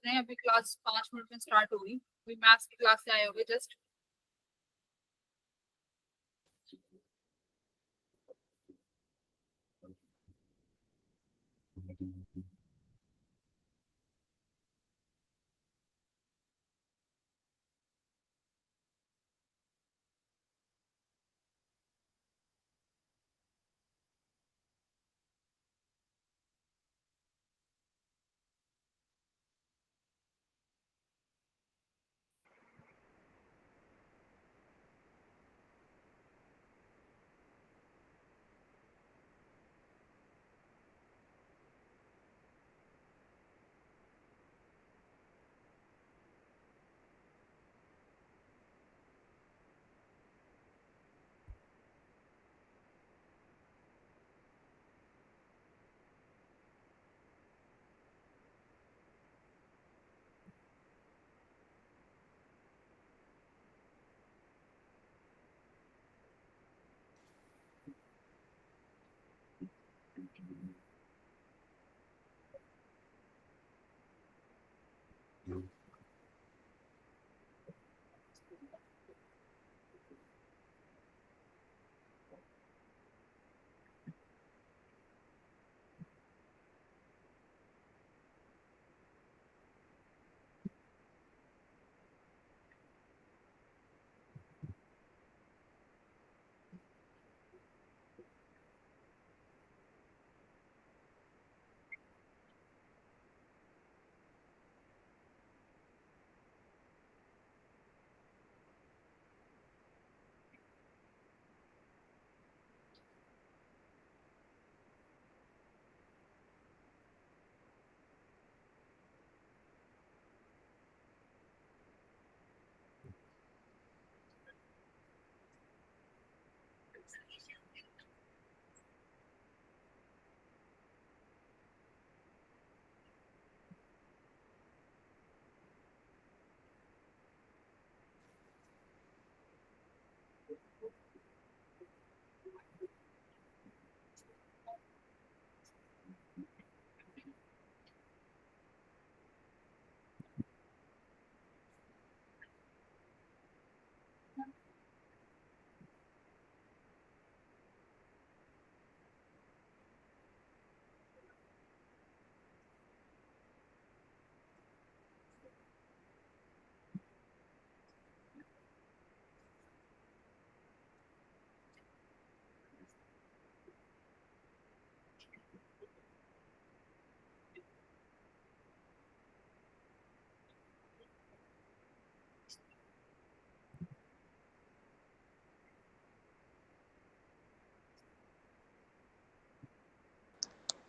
नहीं, अभी class 5 minute में स्टार्ट होगी। अभी मैथ्स की क्लास से आए होगे just.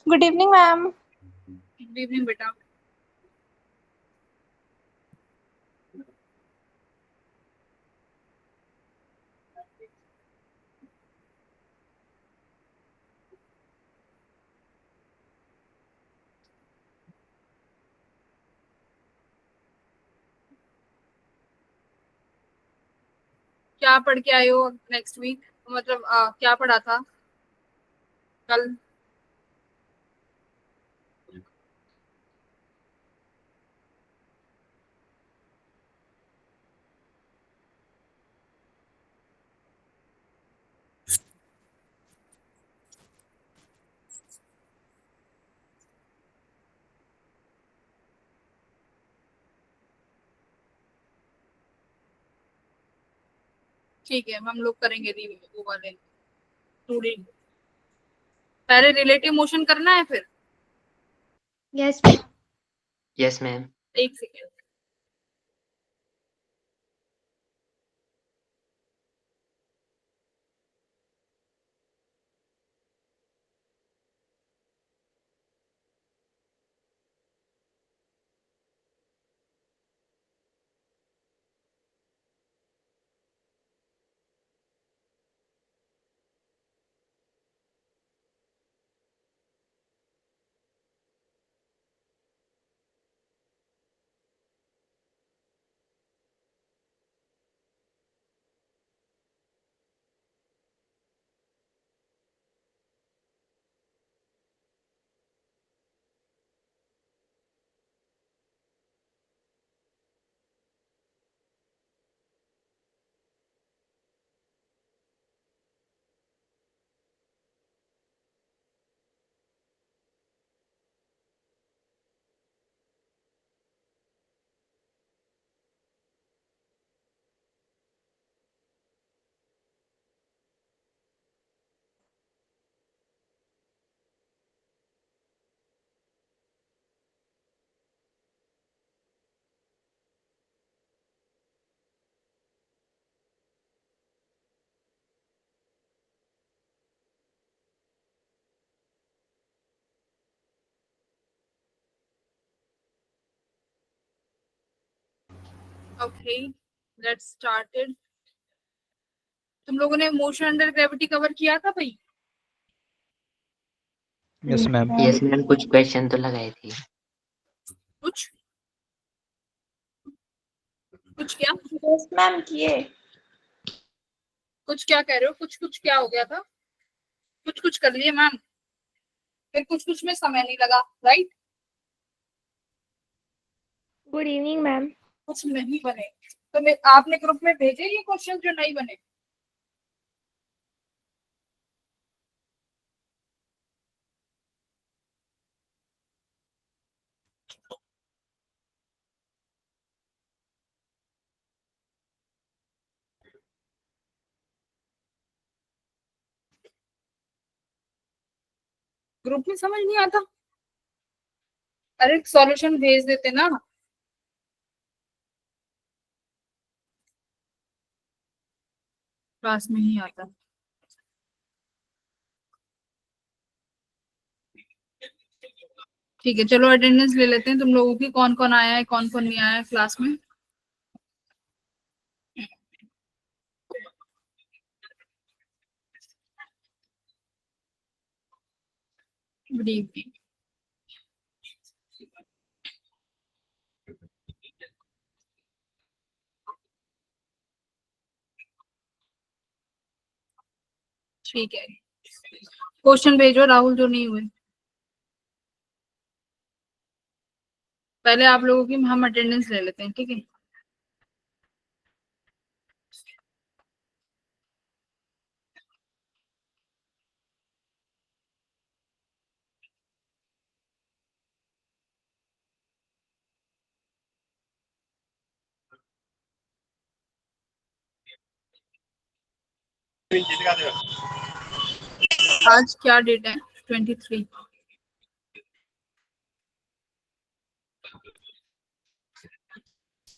Good evening ma'am. Good evening बेटा। क्या पढ़ के आए हो नेक्स्ट वीक? मतलब क्या पढ़ा था कल? ठीक है, हम लोग करेंगे वो वाले स्टूडेंट। पहले रिलेटिव मोशन करना है फिर। Yes ma'am. Yes ma'am. एक सेकेंड। Okay, let's started. तुम लोगों ने मोशन अंडर ग्रेविटी कवर किया था भाई? Yes ma'am. Yes, ma'am. कुछ क्वेश्चन तो लगाए थे. कुछ कुछ क्या यस मैम किए। कुछ क्या कह रहे हो? कुछ कुछ क्या हो गया था? कुछ कुछ कर लिए मैम, फिर कुछ कुछ में समय नहीं लगा, राइट? Good evening, ma'am. कुछ नहीं बने तो आपने ग्रुप में भेजे ये क्वेश्चन जो नहीं बने? ग्रुप में समझ नहीं आता? अरे सॉल्यूशन भेज देते ना। क्लास में ही आता। ठीक है, चलो अटेंडेंस ले लेते हैं तुम लोगों की, कौन कौन आया है कौन कौन नहीं आया है क्लास में। Good evening. ठीक है, क्वेश्चन भेजो राहुल जो नहीं हुए। पहले आप लोगों की हम अटेंडेंस ले लेते हैं, ठीक है? आज क्या डेट है? 23।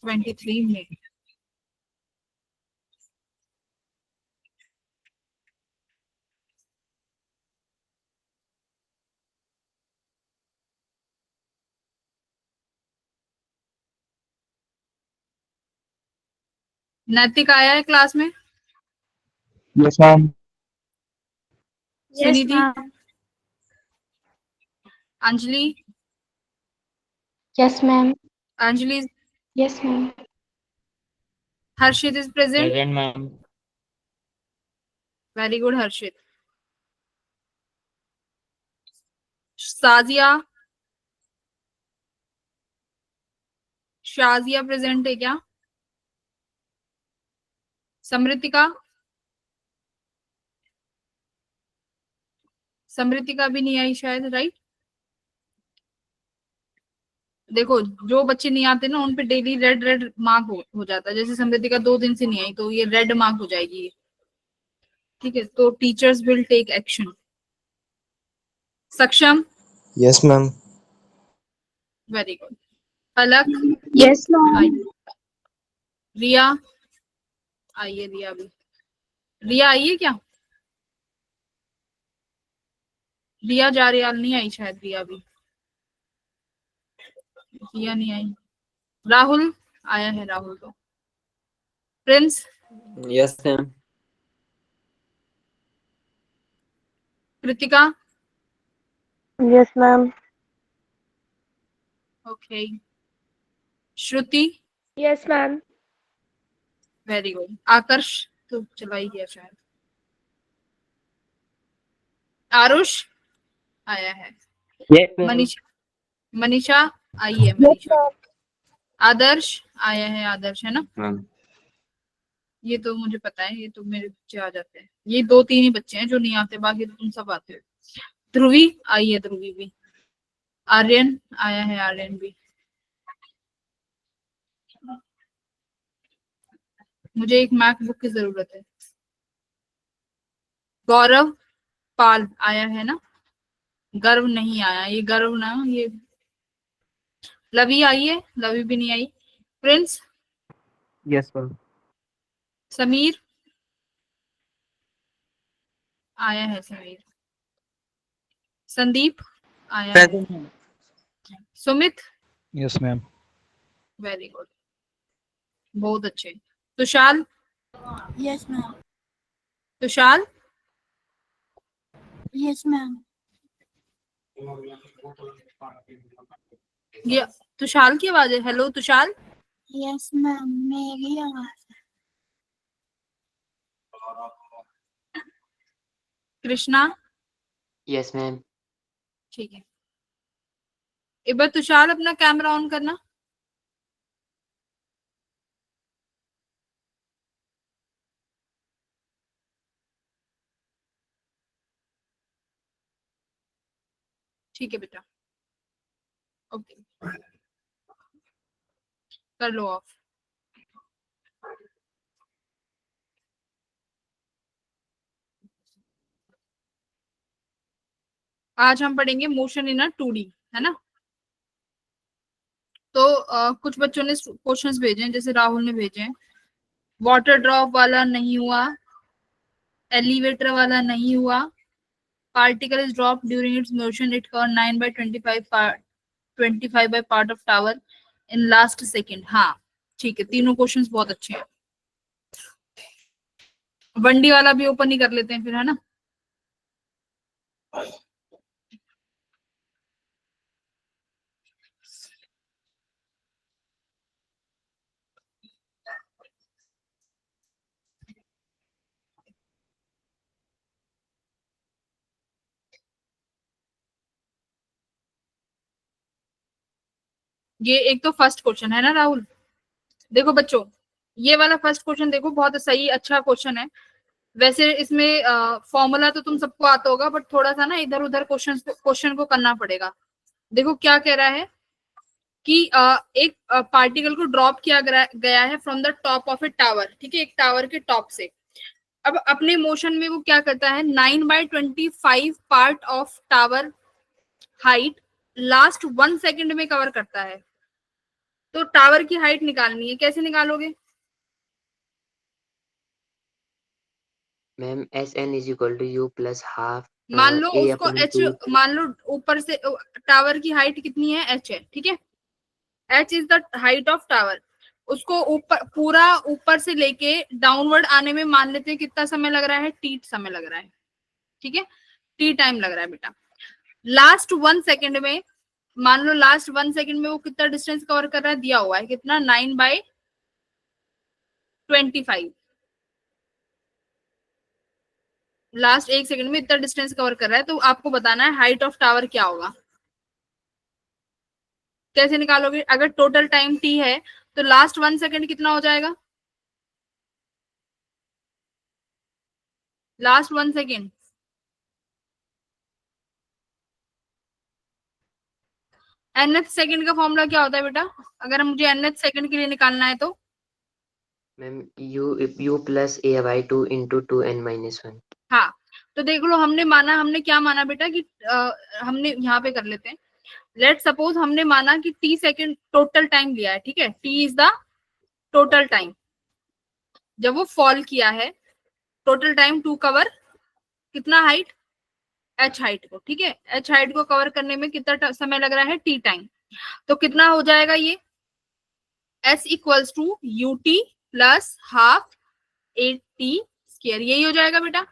23 में नैतिक आया है क्लास में? Yes ma'am. Yes, Sunidhi, ma'am. Anjali, Yes ma'am. Anjali, Yes ma'am. Harshit is present. Present, ma'am. Very good Harshit. Sajiya, Shazia present है क्या? समृतिका, समृतिका भी नहीं आई शायद, राइट? देखो जो बच्चे नहीं आते ना उन पे डेली रेड रेड मार्क हो जाता है। जैसे समृतिका 2 दिन से नहीं आई तो ये रेड मार्क हो जाएगी, ठीक है? तो teachers will take action. Saksham, Yes, ma'am. Very good. Palak, Yes ma'am. आई। रिया, आइए रिया भी। रिया आई है क्या? रिया जारियाल नहीं आई शायद, रिया भी। रिया नहीं आई। राहुल आया है, राहुल तो। Prince, Yes, ma'am. Kritika, Yes ma'am. Okay. Shruti, Yes, ma'am. Very good. Aakarsh तो चला ही गया शायद। आरुष आया है। Yes, ma'am. मनीषा, मनीषा आई है, Yes मनीषा। ma'am. आदर्श आया है, आदर्श है ना? Ma'am. ये तो मुझे पता है, ये तो मेरे बच्चे आ जाते हैं। ये 2-3 ही बच्चे हैं जो नहीं आते, बाकी तो तुम सब आते हो। ध्रुवी आई है, ध्रुवी भी। आर्यन आया है, आर्यन भी। मुझे एक मैकबुक की जरूरत है। गौरव पाल आया है ना? गर्व नहीं आया, ये गर्व ना, ये लवी आई है, लवी भी नहीं आई। Prince, Yes, ma'am. समीर आया है, समीर। संदीप आया है। Present, ma'am. Sumit, yes ma'am. Very good. बहुत अच्छे। तुषाल, Yes, ma'am. तुषाल, Yes, ma'am. ये तुषाल की आवाज है। हेलो तुषाल। Yes, ma'am. मेरी आवाज। Krishna, Yes, ma'am. ठीक है। एक बार तुषार अपना कैमरा ऑन करना। ठीक है बेटा, ओके, कर लो ऑफ। आज हम पढ़ेंगे मोशन इन अ 2D, है ना। तो कुछ बच्चों ने क्वेश्चंस भेजे हैं, जैसे राहुल ने भेजे हैं। वाटर ड्रॉप वाला नहीं हुआ, एलिवेटर वाला नहीं हुआ, particle is drop during its motion, it cover 9/25 by part of tower in last second। हाँ ठीक है, तीनों क्वेश्चंस बहुत अच्छे हैं। वनडी वाला भी ओपन ही कर लेते हैं फिर, है ना। ये एक तो फर्स्ट क्वेश्चन है ना राहुल। देखो बच्चों, ये वाला फर्स्ट क्वेश्चन देखो, बहुत सही अच्छा क्वेश्चन है। वैसे इसमें फॉर्मूला तो तुम सबको आता होगा, बट थोड़ा सा ना इधर उधर क्वेश्चन को करना पड़ेगा। देखो क्या कह रहा है कि एक पार्टिकल को ड्रॉप किया गया है from the top of A tower, ठीक है, एक टावर के टॉप से। अब अपने मोशन में वो क्या करता है, 9/25 part of tower height last 1 second में कवर करता है। तो टावर की हाइट निकालनी है, कैसे निकालोगे। Ma'am, Sn is equal to U plus half मान लो A उसको upon एच, 2. मान लो ऊपर से टावर की हाइट कितनी है, एच है, ठीक है। H is the height of tower. उसको ऊपर पूरा ऊपर से लेके डाउनवर्ड आने में मान लेते हैं कितना समय लग रहा है, टी समय लग रहा है, ठीक है, टी टाइम लग रहा है बेटा। लास्ट 1 सेकेंड में, मान लो लास्ट 1 सेकेंड में वो कितना डिस्टेंस कवर कर रहा है, दिया हुआ है कितना, 9/25। लास्ट 1 सेकेंड में इतना डिस्टेंस कवर कर रहा है, तो आपको बताना है हाइट ऑफ टावर क्या होगा। कैसे निकालोगे, अगर टोटल टाइम टी है तो लास्ट 1 सेकेंड कितना हो जाएगा, लास्ट 1 सेकेंड। nth सेकंड का फॉर्मूला क्या होता है बेटा, अगर मुझे nth सेकंड के लिए निकालना है तो। Ma'am, U plus A by 2 into 2n minus 1. हाँ, तो देख लो, हमने क्या माना बेटा कि हमने यहाँ पे कर लेते हैं। लेट सपोज हमने माना कि t सेकंड टोटल टाइम लिया है, ठीक है, t is the total time जब वो फॉल किया है। टोटल टाइम टू कवर कितना हाइट, h हाइट को, ठीक है, h हाइट को कवर करने में कितना समय लग रहा है, t टाइम। तो कितना हो जाएगा ये, s equals to you T plus half A T square, यही हो जाएगा बेटा।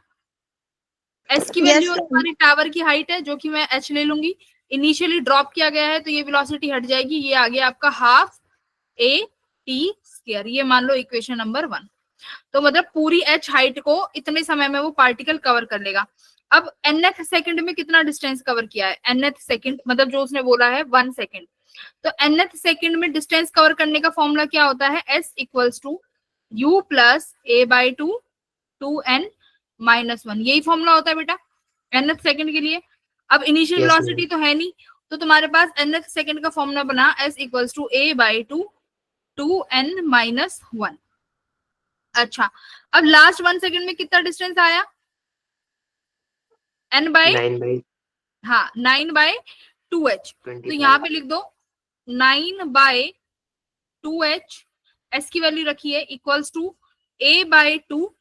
s की वैल्यू हमारी टावर की हाइट है, जो कि मैं h ले लूंगी। इनिशियली ड्रॉप किया गया है तो ये वेलोसिटी हट जाएगी, ये आ गया आपका हाफ ए टी स्क्वायर, ये मान लो इक्वेशन नंबर 1। तो मतलब पूरी h हाइट को इतने समय में वो पार्टिकल कवर कर लेगा। अब nth सेकंड में कितना डिस्टेंस कवर किया है, nth सेकंड मतलब जो उसने बोला है 1 सेकंड। तो nth सेकंड में डिस्टेंस कवर करने का फॉर्मूला क्या होता है, s equals to u plus a by 2 2n minus 1, यही फॉर्मूला होता है बेटा nth सेकंड के लिए। अब इनिशियल Yes, वेलोसिटी तो है नहीं, तो तुम्हारे पास nth सेकंड का फॉर्मूला बना s equals to a by 2 2n minus 1। अच्छा, अब लास्ट 1 सेकंड में कितना डिस्टेंस आया, n बाई, 9 by हाँ 9/2h। तो 25. यहाँ पे लिख दो 9/2h, s की वैल्यू रखी है equals to a by 2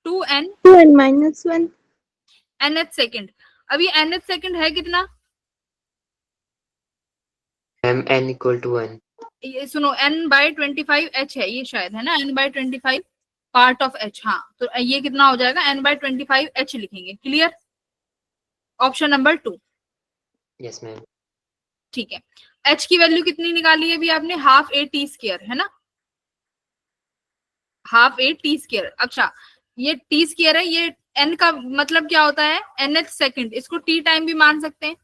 2n 2n minus 1. nth second. अब ये nth सेकंड है कितना, Ma'am, n equal to 1. ये सुनो, n/25h है ये शायद, है ना, n/25 पार्ट ऑफ h। हाँ, तो ये कितना हो जाएगा, n/25h लिखेंगे। Clear? Option number 2। Yes, ma'am. ठीक है, h की वैल्यू कितनी निकाली है अभी आपने, हाफ ए टी स्क्वायर, है ना, हाफ ए टी स्क्वायर। अच्छा, ये टी स्क्वायर है, ये n का मतलब क्या होता है, nth सेकंड, इसको t टाइम भी मान सकते हैं।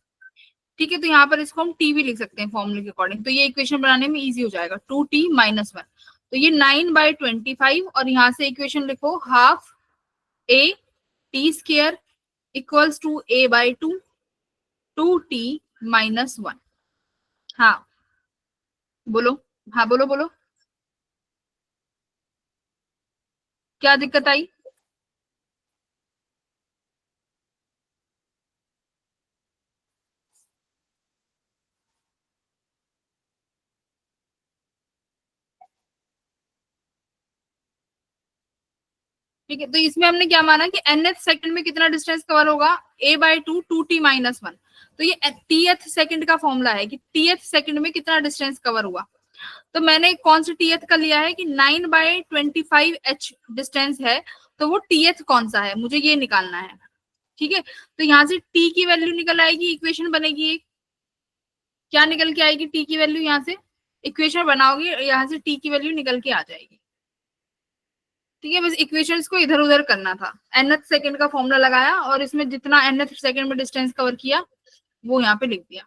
ठीक है, तो यहाँ पर इसको हम t भी लिख सकते हैं फॉर्मूले के अकॉर्डिंग, तो ये इक्वेशन बनाने में इजी हो जाएगा। 2t - 1, तो ये 9/25, और यहाँ से इक्वेशन लिखो, half a t square equals to a/2, 2t - 1। हाँ बोलो, हाँ बोलो बोलो, क्या दिक्कत आई? ठीक है, तो इसमें हमने क्या माना कि nth सेकंड में कितना डिस्टेंस कवर होगा, a/2, 2t - 1। तो ये tth सेकंड का फॉर्मूला है कि tth सेकंड में कितना डिस्टेंस कवर हुआ। तो मैंने कौन सी tth का लिया है कि 9/25h डिस्टेंस है, तो वो tth कौन सा है, मुझे ये निकालना है। ठीक है, तो यहाँ से t की वैल्यू निकल आएगी, इक्वेशन बनेगी एक, क्या निकल के आएगी t की वैल्यू, यहाँ से इक्वेशन बनाओगे, यहाँ से t की वैल्यू निकल के आ जाएगी। ठीक है, बस इक्वेशंस को इधर उधर करना था, nth सेकंड का फॉर्मूला लगाया और इसमें जितना nth सेकंड में डिस्टेंस कवर किया वो यहाँ पे लिख दिया।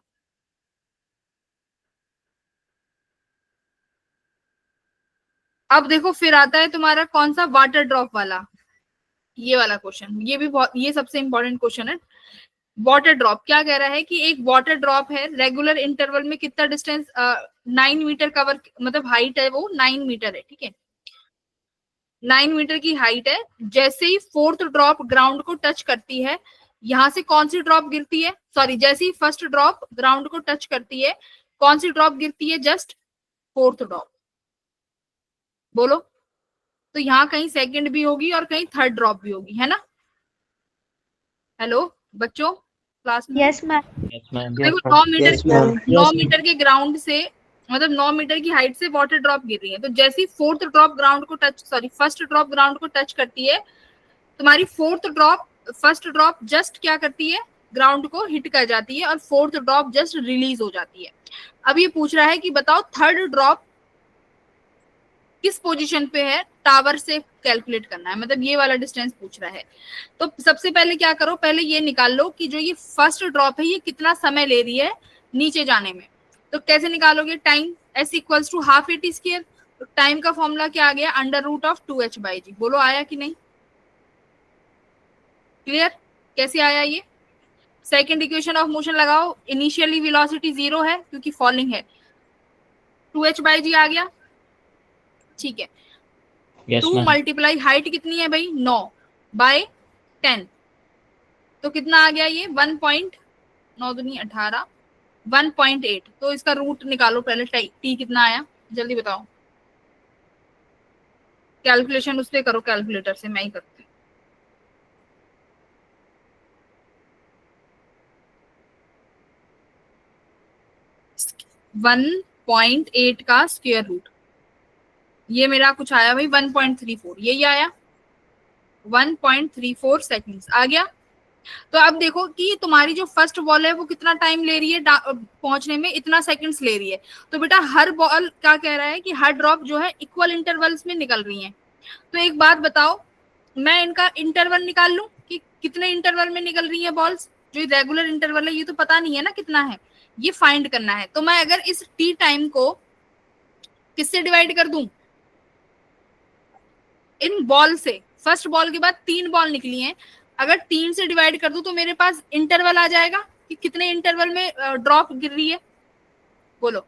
अब देखो फिर आता है तुम्हारा कौन सा, वाटर ड्रॉप वाला, ये वाला क्वेश्चन, ये भी बहुत, ये सबसे इंपॉर्टेंट क्वेश्चन है। वाटर ड्रॉप क्या कह रहा है कि एक वाटर ड्रॉप है, रेगुलर इंटरवल में कितना डिस्टेंस, 9 मीटर कवर, मतलब हाइट है वो 9 मीटर है। ठीक है, 9 मीटर की हाइट है, जैसे ही फोर्थ ड्रॉप ग्राउंड को टच करती है, यहां से कौन सी ड्रॉप गिरती है, सॉरी, जैसे ही फर्स्ट ड्रॉप ग्राउंड को टच करती है, कौन सी ड्रॉप गिरती है, जस्ट फोर्थ ड्रॉप। बोलो, तो यहाँ कहीं सेकंड भी होगी और कहीं थर्ड ड्रॉप भी होगी, है ना। हेलो बच्चों, क्लास में? Yes, ma'am. Yes, ma'am. देखो 9 मीटर, Yes, ma'am. 9 मीटर के ग्राउंड से, मतलब 9 मीटर की हाइट से वाटर ड्रॉप गिर रही है, तो जैसे ही फोर्थ ड्रॉप ग्राउंड को touch, sorry first drop ground को टच करती है, तुम्हारी fourth drop, first drop just क्या करती है, ग्राउंड को हिट कर जाती है और फोर्थ ड्रॉप जस्ट रिलीज हो जाती है। अब ये पूछ रहा है कि बताओ थर्ड ड्रॉप किस पोजीशन पे है, टावर से कैलकुलेट करना है, मतलब ये वाला डिस्टेंस पूछ रहा है। तो सबसे पहले क्या करो, पहले ये निकाल लो कि जो ये फर्स्ट ड्रॉप है ये कितना समय ले रही है नीचे जाने में। तो कैसे निकालोगे, time, s equals to half A T square, तो टाइम का फॉर्मूला क्या आ गया, √2h/g। बोलो आया कि नहीं, क्लियर, कैसे आया ये। सेकंड इक्वेशन ऑफ मोशन लगाओ, इनिशियली वेलोसिटी 0 है क्योंकि फॉलिंग है, 2h/g आ गया। ठीक है, Yes, 2 ma'am. मल्टीप्लाई हाइट कितनी है भाई, 9/10, तो कितना आ गया ये 1.9 दूनी 18, 1.8। तो इसका रूट निकालो पहले, टी कितना आया जल्दी बताओ, कैलकुलेशन उससे करो, कैलकुलेटर से, मैं ही करती हूँ। 1.8 का स्क्वायर रूट, ये मेरा कुछ आया भाई 1.34, यही आया 1.34 सेकंड्स आ गया। तो अब देखो कि तुम्हारी जो फर्स्ट बॉल है वो कितना टाइम ले रही है पहुंचने में, इतना सेकंड्स ले रही है। तो बेटा हर बॉल क्या कह रहा है कि हर ड्रॉप जो है इक्वल इंटरवल्स में निकल रही है। तो एक बात बताओ, मैं इनका इंटरवल निकाल लूं कि कितने इंटरवल में निकल रही है बॉल्स, जो रेगुलर इंटरवल है ये तो पता नहीं है ना कितना है, ये फाइंड करना है। तो मैं अगर इस टी टाइम को किससे डिवाइड कर दूं, इन बॉल से, फर्स्ट बॉल के बाद 3 बॉल निकली हैं, अगर 3 से डिवाइड कर दूं तो मेरे पास इंटरवल आ जाएगा कि कितने इंटरवल में ड्रॉप गिर रही है। बोलो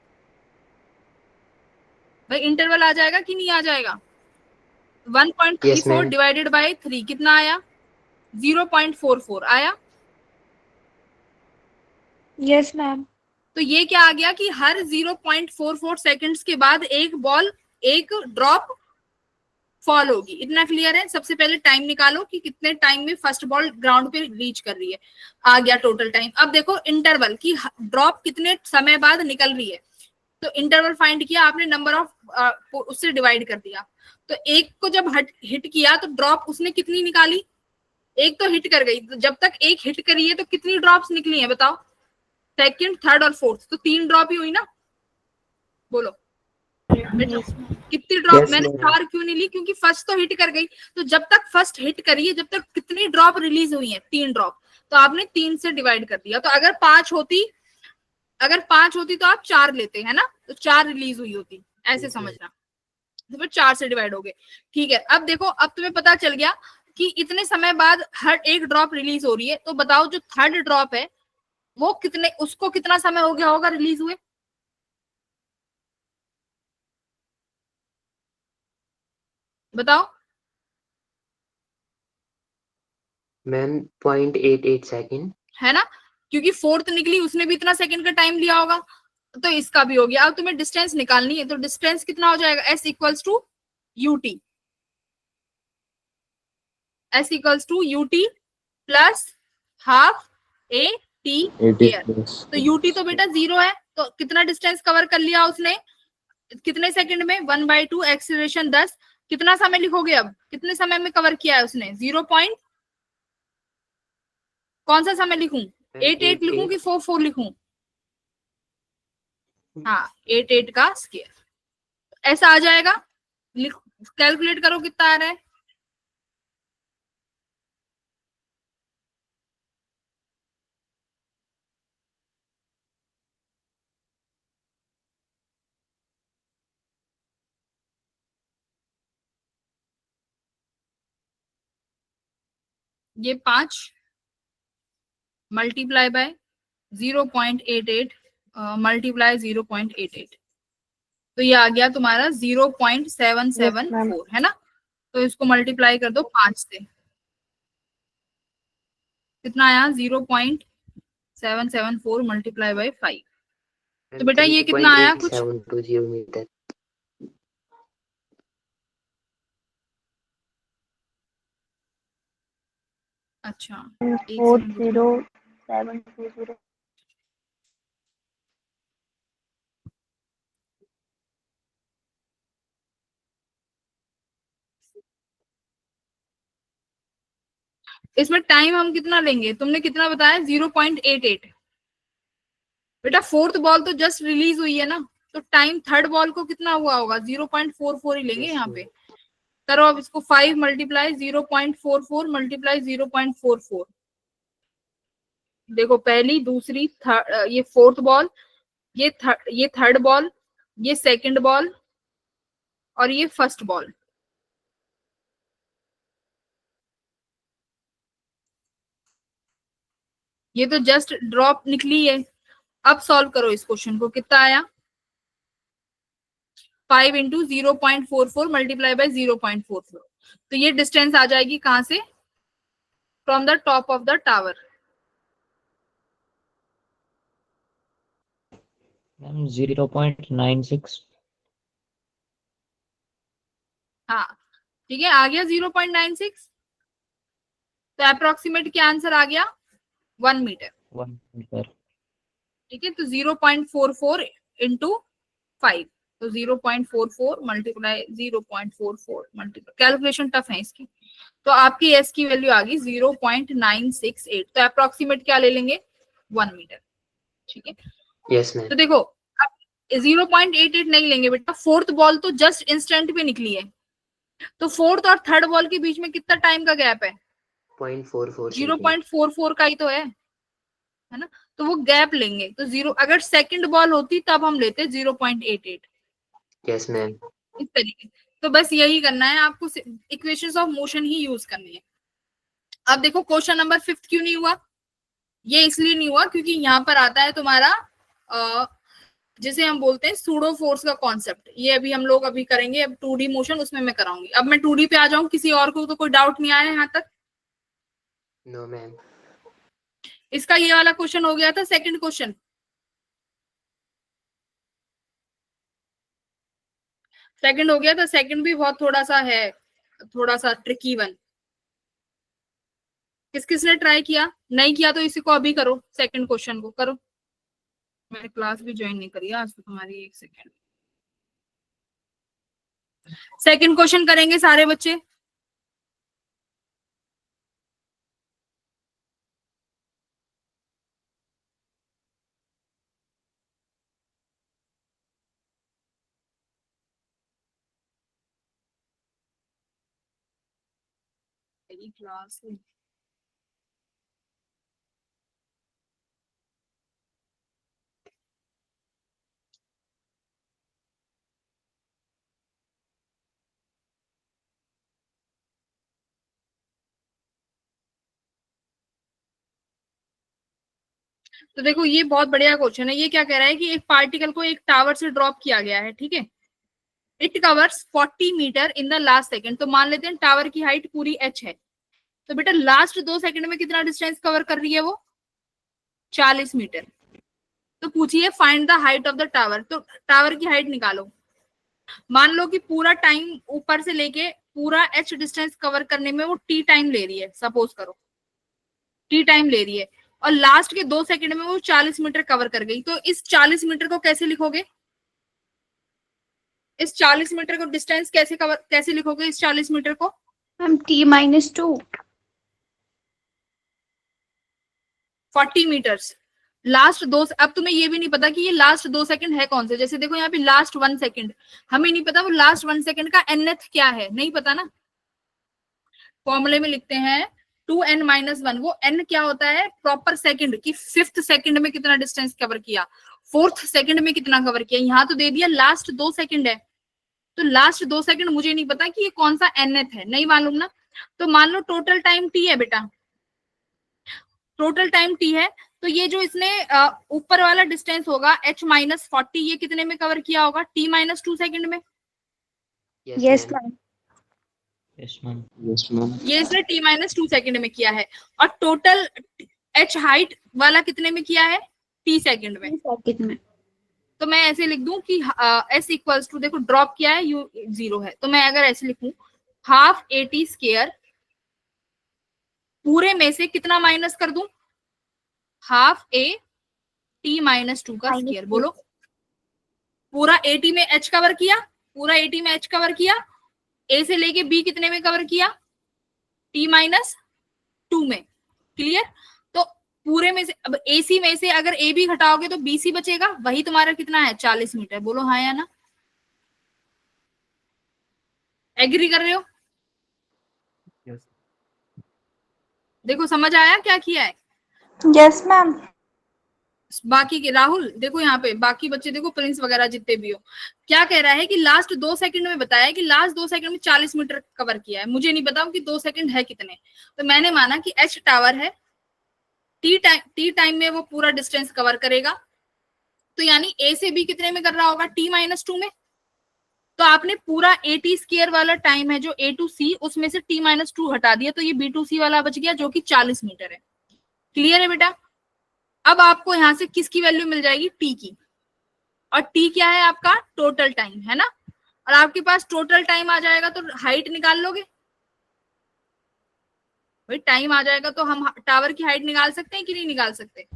भाई, इंटरवल आ जाएगा कि नहीं आ जाएगा। 1.34 डिवाइडेड बाय 3 कितना आया, 0.44 आया। Yes, ma'am. तो ये क्या आ गया कि हर 0.44 सेकंड्स के बाद एक बॉल, एक ड्रॉप फॉल होगी। इतना क्लियर है। सबसे पहले टाइम निकालो कि कितने टाइम में फर्स्ट बॉल ग्राउंड पे रीच कर रही है, आ गया टोटल टाइम। अब देखो इंटरवल की ड्रॉप कितने समय बाद निकल रही है, तो इंटरवल फाइंड किया आपने, नंबर ऑफ उससे डिवाइड कर दिया। तो एक को जब हिट किया तो ड्रॉप उसने कितनी निकाली, एक तो हिट कर गई, तो जब तक एक हिट करी है तो कितनी ड्रॉप्स निकली है बताओ, सेकंड, थर्ड और फोर्थ, तो 3 ड्रॉप ही हुई ना। बोलो बेटा कितनी ड्रॉप, मैंने 4 क्यों नहीं ली, क्योंकि फर्स्ट तो हिट कर गई, तो जब तक फर्स्ट हिट करी है जब तक कितनी ड्रॉप रिलीज हुई है, 3 ड्रॉप, तो आपने 3 से डिवाइड कर दिया। तो अगर 5 होती तो आप 4 लेते है ना, तो 4 रिलीज हुई होती, ऐसे समझना। तो फिर 4 से डिवाइड हो गए। ठीक है, अब देखो, अब तुम्हें पता चल गया कि इतने समय बाद हर एक ड्रॉप रिलीज हो रही है, तो बताओ जो थर्ड ड्रॉप है वो कितने, उसको कितना समय हो गया होगा रिलीज हुए, बताओ। Ma'am 0.88 second. है ना, क्योंकि फोर्थ निकली उसने भी इतना सेकंड का टाइम लिया होगा, तो इसका भी हो गया। अब तुम्हें डिस्टेंस निकालनी है, तो डिस्टेंस कितना हो जाएगा, s equals to UT, s equals to UT plus half A T air. तो यूटी तो बेटा 0 है, तो कितना डिस्टेंस कवर कर लिया उसने, कितने सेकंड में, 1/2 एक्सीलरेशन 10, कितना समय लिखोगे, अब कितने समय में कवर किया है उसने, 0 पॉइंट, कौन सा समय लिखूं, 8 लिखूं कि 4 लिखूं, हाँ 8 का स्क्वायर, ऐसा आ जाएगा। कैलकुलेट करो कितना आ रहा है, ये 5 मल्टीप्लाई बाय 0.88 मल्टीप्लाई 0.88, तो ये आ गया तुम्हारा 0.774 है ना। तो इसको मल्टीप्लाई कर दो 5 से, कितना आया, 0.774 मल्टीप्लाई बाय 5, तो बेटा ये कितना आया कुछ, 3.8720 मीटर। अच्छा 40720. इसमें टाइम हम कितना लेंगे, तुमने कितना बताया, 0.88, बेटा फोर्थ बॉल तो जस्ट रिलीज हुई है ना, तो टाइम थर्ड बॉल को कितना हुआ होगा, 0.44 ही लेंगे यहाँ पे। करो अब इसको, 5 मल्टीप्लाई 0.44 मल्टीप्लाई 0.44, देखो पहली, दूसरी, ये फोर्थ बॉल, ये थर्ड बॉल, ये सेकंड बॉल और ये फर्स्ट बॉल, ये तो जस्ट ड्रॉप निकली है। अब सॉल्व करो इस क्वेश्चन को, कितना आया, 5 इंटू 0.44 मल्टीप्लाई बाय 0.44, तो ये डिस्टेंस आ जाएगी कहां से, from the top of the tower. Ma'am 0.96। हाँ ठीक है, आ गया 0.96, तो अप्रोक्सीमेट क्या आंसर आ गया, 1 मीटर। 1 मीटर। ठीक है, तो 0.44 इंटू 5, तो 0.44 मल्टीप्लाई 0.44 मल्टीप्लाई, कैलकुलेशन टफ है इसकी, तो आपकी एस की वैल्यू आ गई 0.968, तो अप्रोक्सीमेट क्या ले लेंगे, 1 मीटर। ठीक है, यस मैम। तो देखो अब 0.88 नहीं लेंगे बेटा, फोर्थ बॉल तो जस्ट इंस्टेंट पे निकली है, तो फोर्थ और थर्ड बॉल के बीच में कितना टाइम का गैप है, 0.44 सेकेंड। 0.44 का ही तो है ना, तो वो गैप लेंगे, तो 0, अगर सेकंड बॉल होती तब हम लेते 0.88, यस मैम। इस तरीके। तो बस यही करना है आपको, equations of motion he use करनी है। अब देखो क्वेश्चन नंबर 5 क्यों नहीं हुआ, ये इसलिए नहीं हुआ क्योंकि यहाँ पर आता है तुम्हारा जिसे हम बोलते हैं सूडो फोर्स का कॉन्सेप्ट, ये अभी हम लोग अभी करेंगे, अब 2D मोशन उसमें मैं कराऊंगी। अब मैं 2D पे आ जाऊं, किसी और को तो कोई डाउट नहीं आया यहाँ तक, नो मैम। इसका ये वाला क्वेश्चन हो गया था सेकंड क्वेश्चन, सेकंड हो गया था, सेकंड भी बहुत थोड़ा सा है, थोड़ा सा ट्रिकी वन। किस किसने ट्राई किया, नहीं किया तो इसी को अभी करो, सेकंड क्वेश्चन को करो, मैंने क्लास भी ज्वाइन नहीं करी है आज तो तुम्हारी। एक सेकेंड, सेकंड क्वेश्चन करेंगे सारे बच्चे। क्लास तो देखो ये बहुत बढ़िया क्वेश्चन है। ये क्या कह रहा है कि एक पार्टिकल को एक टावर से ड्रॉप किया गया है, ठीक है। It covers 40 metre in the last second. तो मान लेते हैं टावर की हाइट पूरी h है, तो बेटा लास्ट 2 सेकंड में कितना डिस्टेंस कवर कर रही है वो? 40 मीटर। तो पूछिए find the height of the tower. तो टावर की हाइट निकालो। मान लो कि पूरा टाइम ऊपर से लेके पूरा h डिस्टेंस कवर करने में वो t टाइम ले रही है, सपोज करो t टाइम ले रही है, और लास्ट के 2 सेकंड में वो 40 मीटर कवर कर गई। तो इस 40 मीटर को कैसे लिखोगे? इस 40 मीटर को डिस्टेंस कैसे लिखोगे इस 40 मीटर को? Ma'am t-2 40 metres. लास्ट 2, अब तुम्हें ये भी नहीं पता कि ये लास्ट 2 सेकंड है कौन से। जैसे देखो यहाँ पे लास्ट 1 सेकंड, हमें नहीं पता वो लास्ट 1 सेकंड का nth क्या है, नहीं पता ना। फॉर्मूले में लिखते हैं 2n-1। वो n क्या होता है? प्रॉपर सेकंड की 5th सेकंड में कितना डिस्टेंस कवर किया, 4th सेकंड में कितना कवर किया। यहाँ तो दे दिया लास्ट 2 सेकंड है, तो लास्ट 2 सेकंड मुझे नहीं पता कि ये कौन सा nth है, नहीं मालूम ना। तो मान लो टोटल टाइम t है बेटा, टोटल टाइम t है। तो ये जो इसने ऊपर वाला डिस्टेंस होगा h-40, ये कितने में कवर किया होगा? t-2 सेकंड में। Yes, ma'am. Yes ma'am. Yes, ma'am. ये इसने t-2 सेकंड में किया है। और टोटल h हाइट वाला कितने में किया है? t सेकंड में। सेकंड में। तो मैं ऐसे लिख दूं कि s इक्वल्स टू, देखो ड्रॉप किया है, u 0 है, तो मैं अगर ऐसे लिखूं हाफ at स्क्वायर, पूरे में से कितना माइनस कर दूं? हाफ a t-2 का स्क्वायर। बोलो, पूरा 80 में h कवर किया, पूरा 80 में h कवर किया, a से लेके b कितने में कवर किया? t-2 में। क्लियर? तो पूरे में से अब AC में से अगर AB घटाओगे तो BC बचेगा, वही तुम्हारा कितना है? 40 मीटर। बोलो हाँ या ना? एग्री कर रहे हो? Yes. देखो समझ आया क्या किया है? Yes ma'am. बाकी के राहुल देखो यहाँ पे, बाकी बच्चे देखो, प्रिंस वगैरह जितने भी हो, क्या कह रहा है कि लास्ट 2 सेकंड में बताया कि लास्ट 2 सेकंड में 40 मीटर कवर किया है। मुझे नहीं पता कि 2 सेकंड है कितने, तो मैंने माना कि h टावर है, t टाइम में वो पूरा डिस्टेंस कवर करेगा। तो यानी a से b कितने में कर रहा होगा? t-2 में। तो आपने पूरा at स्क्वायर वाला टाइम है जो a to c, उसमें से t-2 हटा दिया, तो ये b to c वाला बच गया जो कि 40 मीटर है। क्लियर है बेटा? अब आपको यहां से किसकी वैल्यू मिल जाएगी? t की। और t क्या है आपका? टोटल टाइम है ना। और आपके पास टोटल टाइम आ जाएगा तो हाइट निकाल लोगे। भाई टाइम आ जाएगा तो हम टावर की हाइट निकाल सकते हैं कि नहीं निकाल सकते?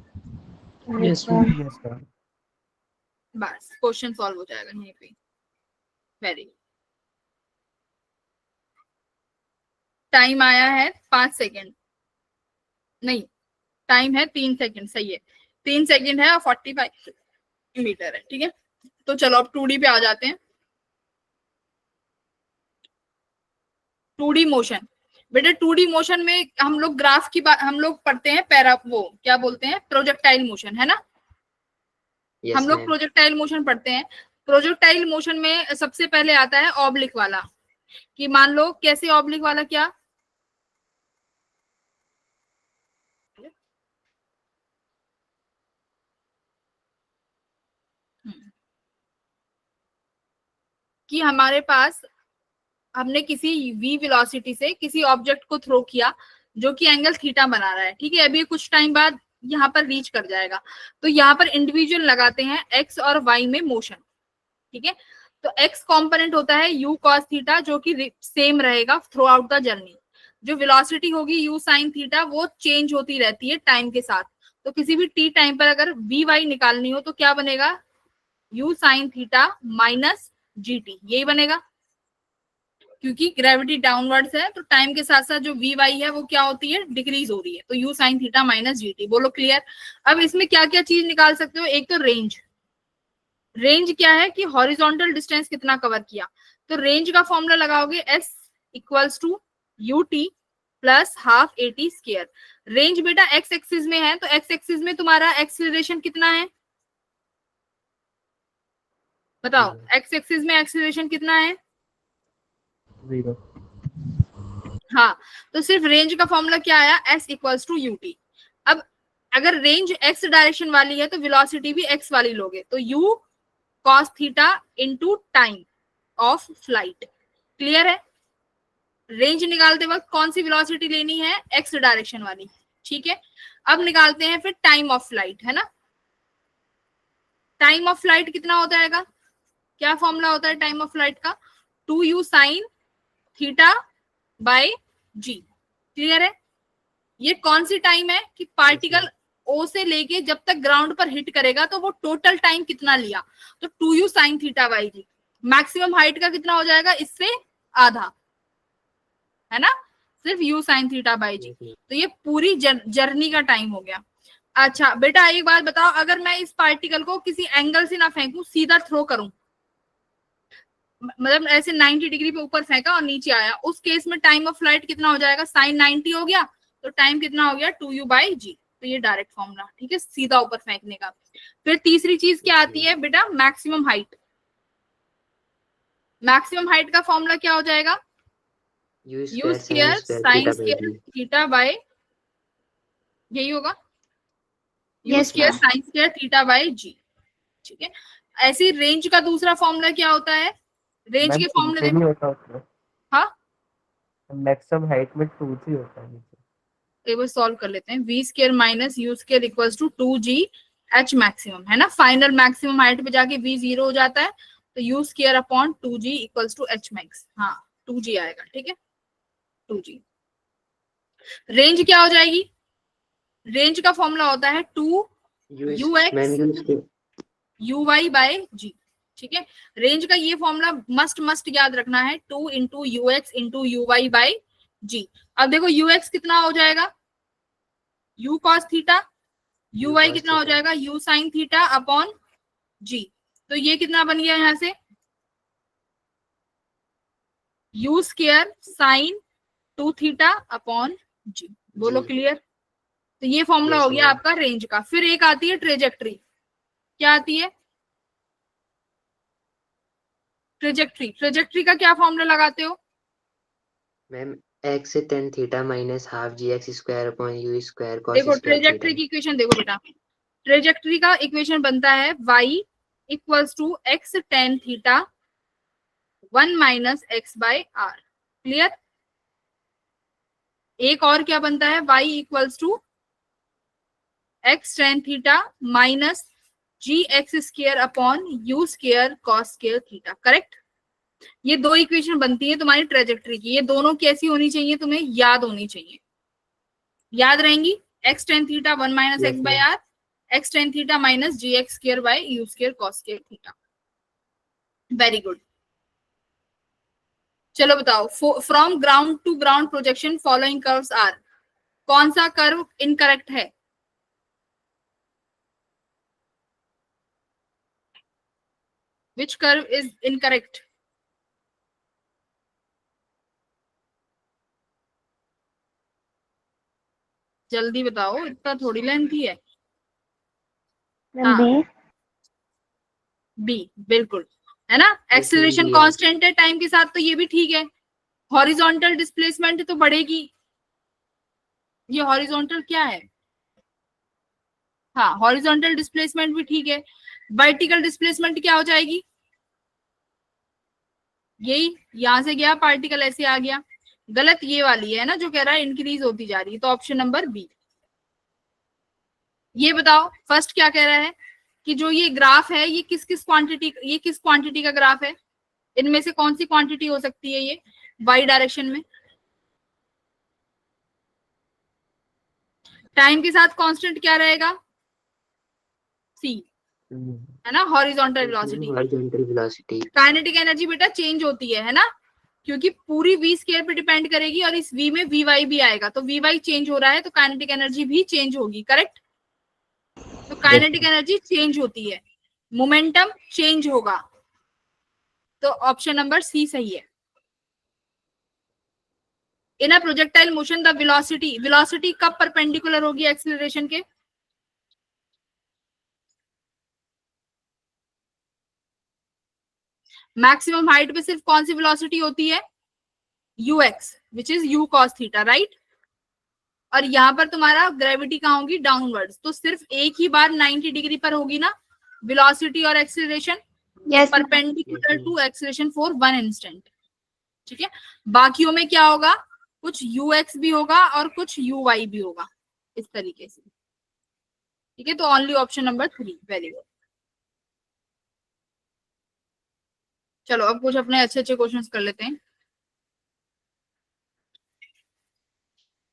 Yes ma'am. Yes, ma'am. बस क्वेश्चन सॉल्व हो जाएगा यहीं पे। Very good. टाइम आया है 5 सेकेंड, नहीं टाइम है 3 सेकेंड, सही है 3 सेकेंड है और 45 मीटर है। ठीक है, तो चलो अब 2D पे आ जाते हैं। 2D मोशन, बेटा 2D मोशन में हम लोग ग्राफ की बात हम लोग पढ़ते हैं, वो क्या बोलते हैं? प्रोजेक्टाइल मोशन, है ना। Yes, हम लोग ma'am. प्रोजेक्टाइल मोशन पढ़ते हैं। प्रोजेक्टाइल मोशन में सबसे पहले आता है ऑब्लिक वाला, कि मान लो कैसे ऑब्लिक वाला, क्या कि हमारे पास हमने किसी v वेलोसिटी से किसी ऑब्जेक्ट को थ्रो किया जो कि एंगल थीटा बना रहा है। ठीक है, अभी कुछ टाइम बाद यहाँ पर रीच कर जाएगा। तो यहाँ पर इंडिविजुअल लगाते हैं x और y में मोशन। ठीक है, तो x कंपोनेंट होता है u cos थीटा, जो कि सेम रहेगा थ्रू आउट द जर्नी। जो वेलोसिटी होगी u sin थीटा, वो चेंज होती रहती है टाइम के साथ। तो किसी भी टी टाइम पर अगर वी वाई निकालनी हो तो क्या बनेगा, you sine theta minus G T, यही बनेगा। क्योंकि ग्रेविटी डाउनवर्ड्स है तो टाइम के साथ साथ जो वी वाई है वो क्या होती है, डिक्रीज हो रही है, तो you sine theta minus G T. बोलो क्लियर। अब इसमें क्या क्या चीज निकाल सकते हो, एक तो रेंज। रेंज क्या है कि हॉरिजॉन्टल डिस्टेंस कितना कवर किया, तो रेंज का फॉर्मूला लगाओगे S equals to you T plus half A T square. Range बेटा एक्स एक्सिस में है, तो एक्स एक्सिस में तुम्हारा एक्सीलरेशन कितना है, बताओ, एक्स एक्सिस में एक्सीलरेशन कितना है, 0. हाँ, तो सिर्फ रेंज का फॉर्मूला क्या आया, S equals to you T. अब अगर रेंज एक्स डायरेक्शन वाली है तो वेलोसिटी भी एक्स वाली लोगे, तो you cos theta into time of flight. Clear है। रेंज निकालते वक्त कौन सी वेलोसिटी लेनी है, एक्स डायरेक्शन वाली, ठीक है। अब निकालते हैं फिर टाइम ऑफ फ्लाइट, है ना। टाइम ऑफ फ्लाइट कितना हो जाएगा, क्या फॉर्मूला होता है टाइम ऑफ फ्लाइट का, 2u sine theta by G. Clear है। ये कौन सी टाइम है कि पार्टिकल ओ से लेके जब तक ग्राउंड पर हिट करेगा तो वो टोटल टाइम कितना लिया, तो 2u sine theta by G. Maximum height का कितना हो जाएगा, इससे आधा, है ना, सिर्फ u साइन थीटा बाई जी। तो ये पूरी जर्नी का टाइम हो गया। अच्छा बेटा एक बात बताओ, अगर मैं इस पार्टिकल को किसी एंगल से ना फेंकूं, सीधा थ्रो करूं, मतलब ऐसे 90 डिग्री पे ऊपर फेंका और नीचे आया, उस केस में टाइम ऑफ फ्लाइट कितना हो जाएगा, साइन 90 हो गया, तो टाइम कितना हो गया 2u बाई जी। तो ये डायरेक्ट फॉर्मूला, ठीक है, सीधा ऊपर फेंकने का। फिर तीसरी चीज क्या आती है बेटा, मैक्सिमम हाइट। मैक्सिमम हाइट का फॉर्मूला क्या हो जाएगा, u u square square sine sine square theta by square g. Theta by, यही होगा, u Yes, square ma'am. Sine square theta by g, ठीक है। ऐसी रेंज का दूसरा फॉर्मूला क्या होता है, रेंज मैम के फॉर्मूले नीचे नहीं देखो, होता उसमें, हाँ मैक्सिमम हाइट में 2 ही होता है नीचे. एक बार सॉल्व कर लेते हैं, V square minus U square equals to 2g H maximum, है ना, फाइनल मैक्सिमम हाइट पे जाके v 0 हो जाता है, तो U square upon 2g equals to H max, हाँ 2g आएगा, ठीक है 2g। रेंज क्या हो जाएगी, रेंज का फॉर्मूला होता है 2 u ma'am x u square u y by g, ठीक है। रेंज का ये फॉर्मूला मस्ट याद रखना है, 2 into u x into u y by g. अब देखो यू एक्स कितना हो जाएगा, u cos theta, u y cos कितना हो थीटा. जाएगा, u sine theta upon g. तो ये कितना बन गया यहां से, u square sine 2 theta upon g. बोलो जी. क्लियर। तो ये फॉर्मूला Yes, हो गया ma'am. आपका रेंज का। फिर एक आती है ट्रेजेक्ट्री, क्या आती है, ट्रेजेक्ट्री। ट्रेजेक्ट्री का क्या फॉर्मूला लगाते हो, मैम x से tan theta minus half G X square upon U square cos देखो स्क्वायर ट्रेजेक्ट्री थीटा. की इक्वेशन देखो बेटा, ट्रेजेक्ट्री का इक्वेशन बनता है y equals to X tan theta 1 minus X by R. Clear. एक और क्या बनता है, y equals to X tan theta minus ji x square upon you square cos square theta. Correct. ये दो इक्वेशन बनती है तुम्हारी ट्रेजेक्ट्री की, ये दोनों कैसी होनी चाहिए, तुम्हें याद होनी चाहिए, याद रहेंगी, X tan theta 1 minus Yes, X by ma'am. R, X tan theta minus ji x square by U square cos square theta. Very good. चलो बताओ, from ground to ground projection following curves are, कौन सा curve incorrect है, विच curve is incorrect, जल्दी बताओ, इतना थोड़ी lengthy है। Ma'am, B. बी, बिल्कुल, है ना, एक्सीलरेशन B है. कांस्टेंट है टाइम के साथ, तो ये भी ठीक है। हॉरिजॉन्टल डिस्प्लेसमेंट तो बढ़ेगी, ये हॉरिजॉन्टल क्या है, हाँ हॉरिजॉन्टल डिस्प्लेसमेंट भी ठीक है। वर्टिकल डिस्प्लेसमेंट क्या हो जाएगी, यही यहां से गया पार्टिकल ऐसे आ गया, गलत ये वाली है ना जो कह रहा है इंक्रीज होती जा रही है, तो ऑप्शन नंबर बी। ये बताओ फर्स्ट क्या कह रहा है कि जो ये ग्राफ है ये किस क्वांटिटी का ग्राफ है, इनमें से कौन सी क्वांटिटी हो सकती है ये वाई डायरेक्शन में, टाइम के साथ कांस्टेंट क्या रहेगा? c, है ना, horizontal velocity. Horizontal velocity. Kinetic energy बेटा चेंज होती है ना, क्योंकि पूरी v स्क्वायर पे डिपेंड करेगी और इस v में vy भी आएगा, तो vy चेंज हो रहा है तो काइनेटिक एनर्जी भी चेंज होगी, करेक्ट? तो काइनेटिक एनर्जी चेंज होती है, मोमेंटम चेंज होगा, तो ऑप्शन नंबर सी सही है। In a projectile motion the velocity, velocity कब परपेंडिकुलर होगी एक्सीलरेशन के? मैक्सिमम हाइट पे सिर्फ कौन सी वेलोसिटी होती है? ux, which is u cos theta, right? और यहाँ पर तुम्हारा ग्रेविटी कहाँ होगी? डाउनवर्ड्स, तो सिर्फ एक ही बार 90 डिग्री पर होगी ना वेलोसिटी और acceleration, Yes, ma'am. Perpendicular to acceleration for 1 instant, ठीक है? बाकियों में क्या होगा? कुछ ux भी होगा और कुछ uy भी होगा, इस तरीके से, ठीक है? तो only option number 3, very good. चलो अब कुछ अपने अच्छे अच्छे क्वेश्चंस कर लेते हैं।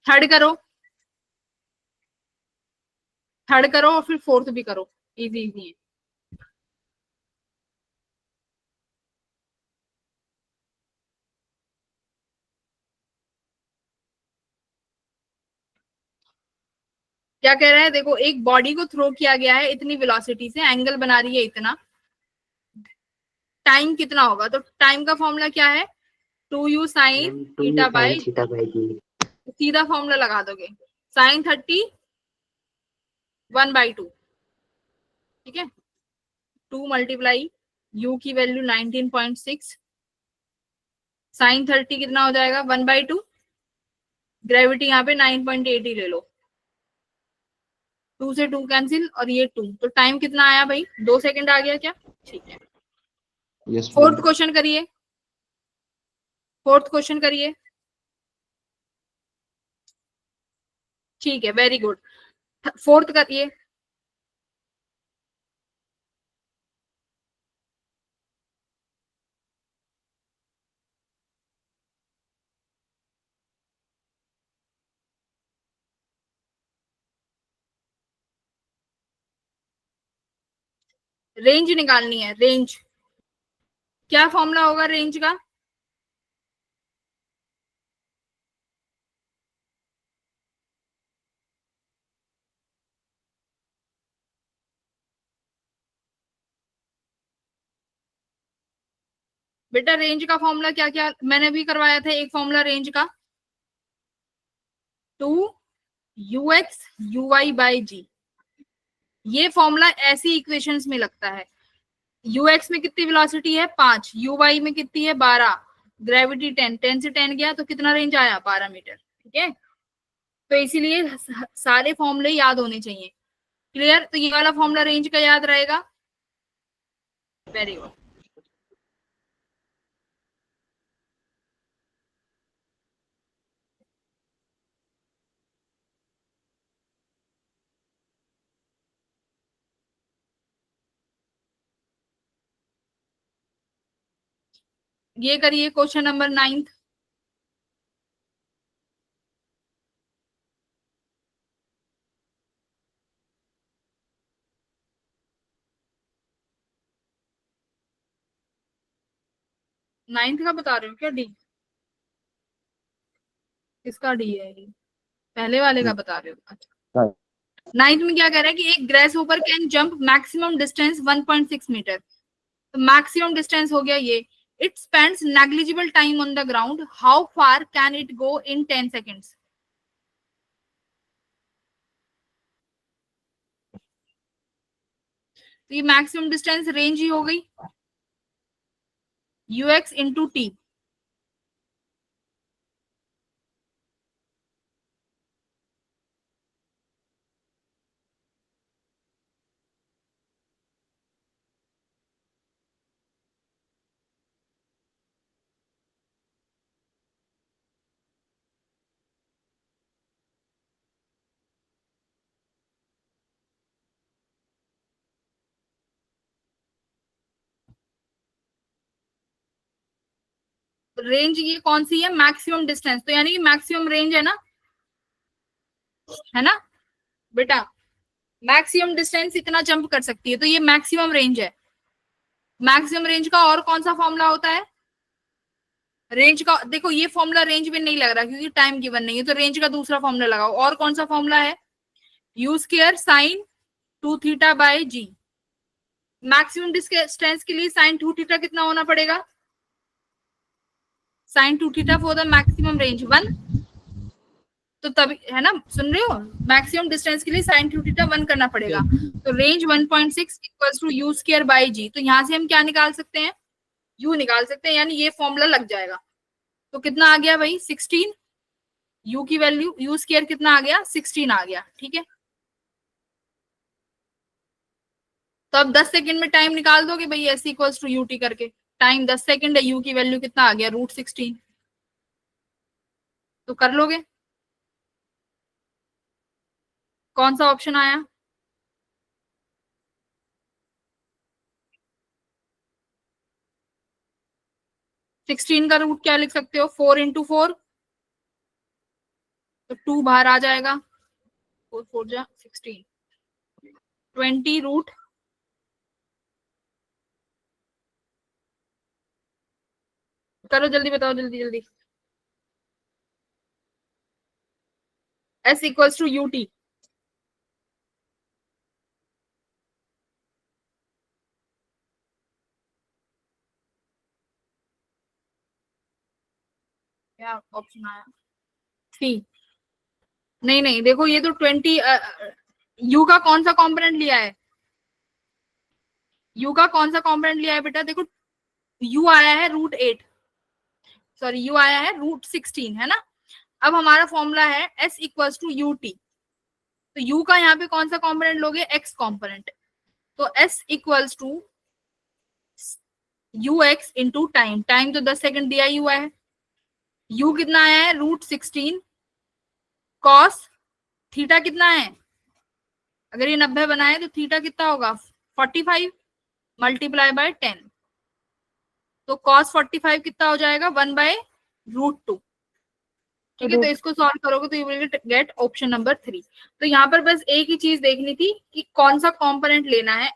थर्ड करो, थर्ड करो और फिर फोर्थ भी करो, इजी इजी है। क्या कह रहा है? देखो, एक बॉडी को थ्रो किया गया है इतनी वेलोसिटी से, एंगल बना रही है इतना, टाइम कितना होगा? तो टाइम का फॉर्मूला क्या है? 2u sine two theta sine by, theta by g. सीधा फॉर्मूला लगा दोगे, साइन 30 1/2, ठीक है? 2 मल्टीप्लाई u की वैल्यू 19.6, साइन 30 कितना हो जाएगा? 1/2, ग्रेविटी यहाँ पे 9.8 ही ले लो, 2 से 2 कैंसिल और ये 2, तो टाइम कितना आया भाई? 2 सेकंड आ गया क्या? ठीक है। Yes, fourth ma'am. क्वेश्चन करिए, फोर्थ क्वेश्चन करिए, ठीक है, वेरी गुड। फोर्थ करिए। रेंज निकालनी है, रेंज। क्या फॉर्मूला होगा रेंज का? बेटा रेंज का फॉर्मूला क्या क्या मैंने भी करवाया था, एक फॉर्मूला रेंज का 2ux uy/g, ये फॉर्मूला ऐसी इक्वेशंस में लगता है। ux में कितनी वेलोसिटी है? 5, uy में कितनी है? 12, ग्रेविटी 10, 10 से 10 गया तो कितना रेंज आया? 12 मीटर, ठीक है? तो इसीलिए सारे फॉर्मूले याद होने चाहिए, क्लियर? तो ये वाला फॉर्मूला रेंज का याद रहेगा, वेरी गुड। ये करिए क्वेश्चन नंबर 9। नाइन्थ का बता रहे हो क्या? डी, किसका डी है ये? पहले वाले का बता रहे हो? अच्छा। नाइन्थ में क्या कह रहा है कि एक grasshopper can jump maximum distance 1.6 metre, तो मैक्सिमम डिस्टेंस हो गया ये। It spends negligible time on the ground, how far can it go in 10 seconds? तो ये मैक्सिमम डिस्टेंस रेंज ही हो गई, ux इंटू टी। रेंज ये कौन सी है? मैक्सिमम डिस्टेंस, तो यानी कि मैक्सिमम रेंज है ना, है ना? बेटा मैक्सिमम डिस्टेंस इतना जंप कर सकती है, तो ये मैक्सिमम रेंज है। मैक्सिमम रेंज का और कौन सा फॉर्मूला होता है? रेंज का देखो, ये फॉर्मूला रेंज में नहीं लग रहा क्योंकि टाइम गिवन नहीं है, तो रेंज का दूसरा फॉर्मूला लगाओ। और कौन सा फॉर्मूला है? U square sine 2 theta by G. Maximum distance के लिए साइन 2 थीटा कितना होना पड़ेगा? Sine 2 theta for the maximum range 1, तो तभी है ना, सुन रहे हो? मैक्सिमम डिस्टेंस के लिए साइन 2 थीटा 1 करना पड़ेगा। तो range 1.6 equals to u square by g. तो यहां से हम क्या निकाल सकते हैं? यू निकाल सकते हैं, यानी ये फॉर्मूला लग जाएगा। तो कितना आ गया भाई? 16। यू की वैल्यू, यू स्क्वायर कितना आ गया? 16 आ गया। ठीक है, तो अब 10 सेकंड में टाइम निकाल दोगे भाई, S equals to you T करके। टाइम 10 सेकंड है, यू की वैल्यू कितना आ गया? √16। तो कर लोगे? कौन सा ऑप्शन आया? सिक्सटीन का रूट क्या लिख सकते हो? 4 × 4, तो 2 बाहर आ जाएगा। 4 4 जा 16, 20 रूट करो, जल्दी बताओ, जल्दी जल्दी। S equals to you T. क्या ऑप्शन आया? सी। नहीं नहीं, देखो ये तो 20, यू का कौन सा कॉम्पोनेंट लिया है? यू का कौन सा कॉम्पोनेंट लिया है बेटा? देखो यू आया है √8, सॉरी यू आया है √16, है ना। अब हमारा फॉर्मूला है S equals to you t, तो यू का यहाँ पे कौन सा कॉम्पोनेंट लोगे? X component. तो S equals to u x into time. Time तो 10 सेकंड दिया ही हुआ है। यू कितना आया है? √16। कॉस थीटा कितना है? अगर ये 90 बनाए तो थीटा कितना होगा? 45 मल्टीप्लाई बाय 10, तो कॉस 45 कितना हो जाएगा? 1/√2। ठीक है, तो इसको सॉल्व करोगे तो you will get option number 3। तो यहाँ पर बस एक ही चीज देखनी थी कि कौन सा कंपोनेंट लेना है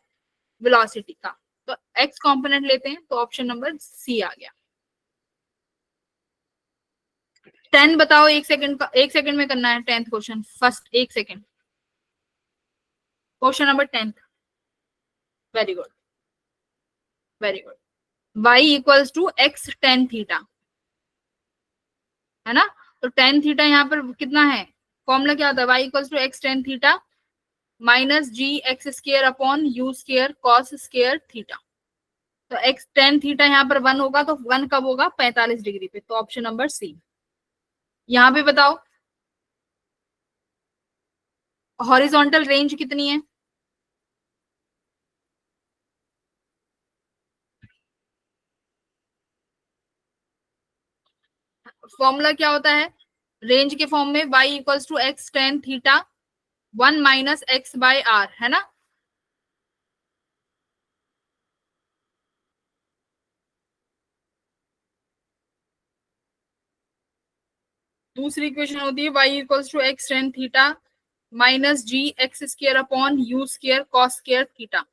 वेलोसिटी का। तो एक्स कंपोनेंट लेते हैं, तो ऑप्शन नंबर सी आ गया। 10 बताओ, 1 सेकंड का, 1 सेकंड में करना है 10th question, first 1 second. Question number 10। Very good, very good. y equals to x tan theta, है ना। तो tan थीटा यहाँ पर कितना है? फॉर्मूला क्या होता है? y equals to x tan theta minus ji x square upon you square cos square theta. तो x tan थीटा यहाँ पर 1 होगा, तो 1 कब होगा? 45 डिग्री पे। तो ऑप्शन नंबर सी। यहाँ पे बताओ हॉरिजॉन्टल रेंज कितनी है? फॉर्मूला क्या होता है रेंज के फॉर्म में? y equals to x tan theta 1 minus x/r, है ना। दूसरी इक्वेशन होती है y equals to x tan theta minus ji x square upon you square cos square theta.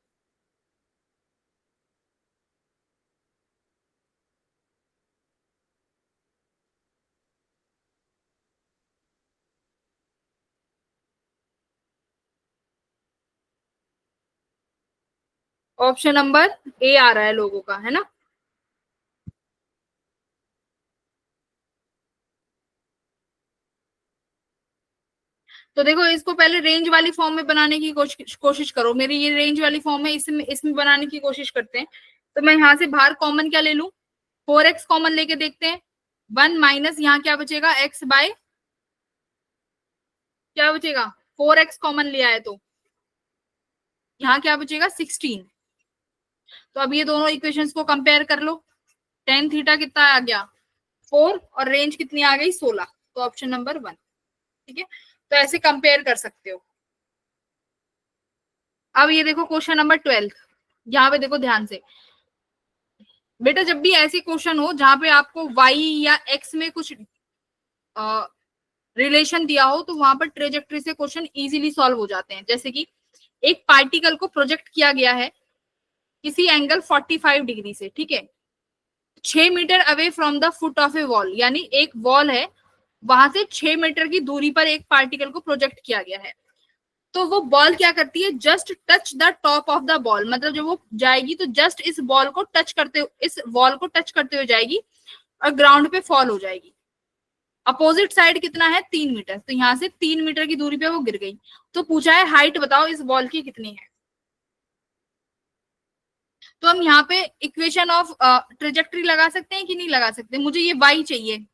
Option number A आ रहा है लोगों का, है ना। तो देखो इसको पहले रेंज वाली फॉर्म में बनाने की कोशिश करो। मेरी ये रेंज वाली फॉर्म है, इसमें बनाने की कोशिश करते हैं। तो मैं यहाँ से बाहर कॉमन क्या ले लूं? 4x कॉमन लेके देखते हैं। 1 माइनस यहाँ क्या बचेगा? x बाय क्या बचेगा? 4x कॉमन लिया है तो यहाँ क्या बचेगा? 16। तो अब ये दोनों इक्वेशंस को कंपेयर कर लो। tan थीटा कितना आ गया? 4, और रेंज कितनी आ गई? 16। तो ऑप्शन नंबर 1। ठीक है, तो ऐसे कंपेयर कर सकते हो। अब ये देखो क्वेश्चन नंबर 12, यहाँ पे देखो ध्यान से बेटा। जब भी ऐसे क्वेश्चन हो जहां पे आपको y या x में कुछ रिलेशन दिया हो, तो वहां पर ट्रेजेक्ट्री से क्वेश्चन इजीली सॉल्व हो जाते हैं। जैसे कि एक पार्टिकल को प्रोजेक्ट किया गया है किसी एंगल 45 डिग्री से, ठीक है, 6 metre away from the foot of a wall, यानी एक वॉल है, वहां से 6 मीटर की दूरी पर एक पार्टिकल को प्रोजेक्ट किया गया है। तो वो बॉल क्या करती है, just touch the top of the ball, मतलब जब वो जाएगी तो जस्ट इस बॉल को टच करते, इस वॉल को टच करते हुए जाएगी और ग्राउंड पे फॉल हो जाएगी। अपोजिट साइड कितना है, 3 मीटर, तो यहाँ से 3 मीटर की दूरी पे वो गिर गई। तो पूछा है हाइट बताओ इस बॉल की कितनी है। तो हम यहाँ पे इक्वेशन ऑफ ट्रेजेक्ट्री लगा सकते हैं कि नहीं लगा सकते। मुझे ये y चाहिए,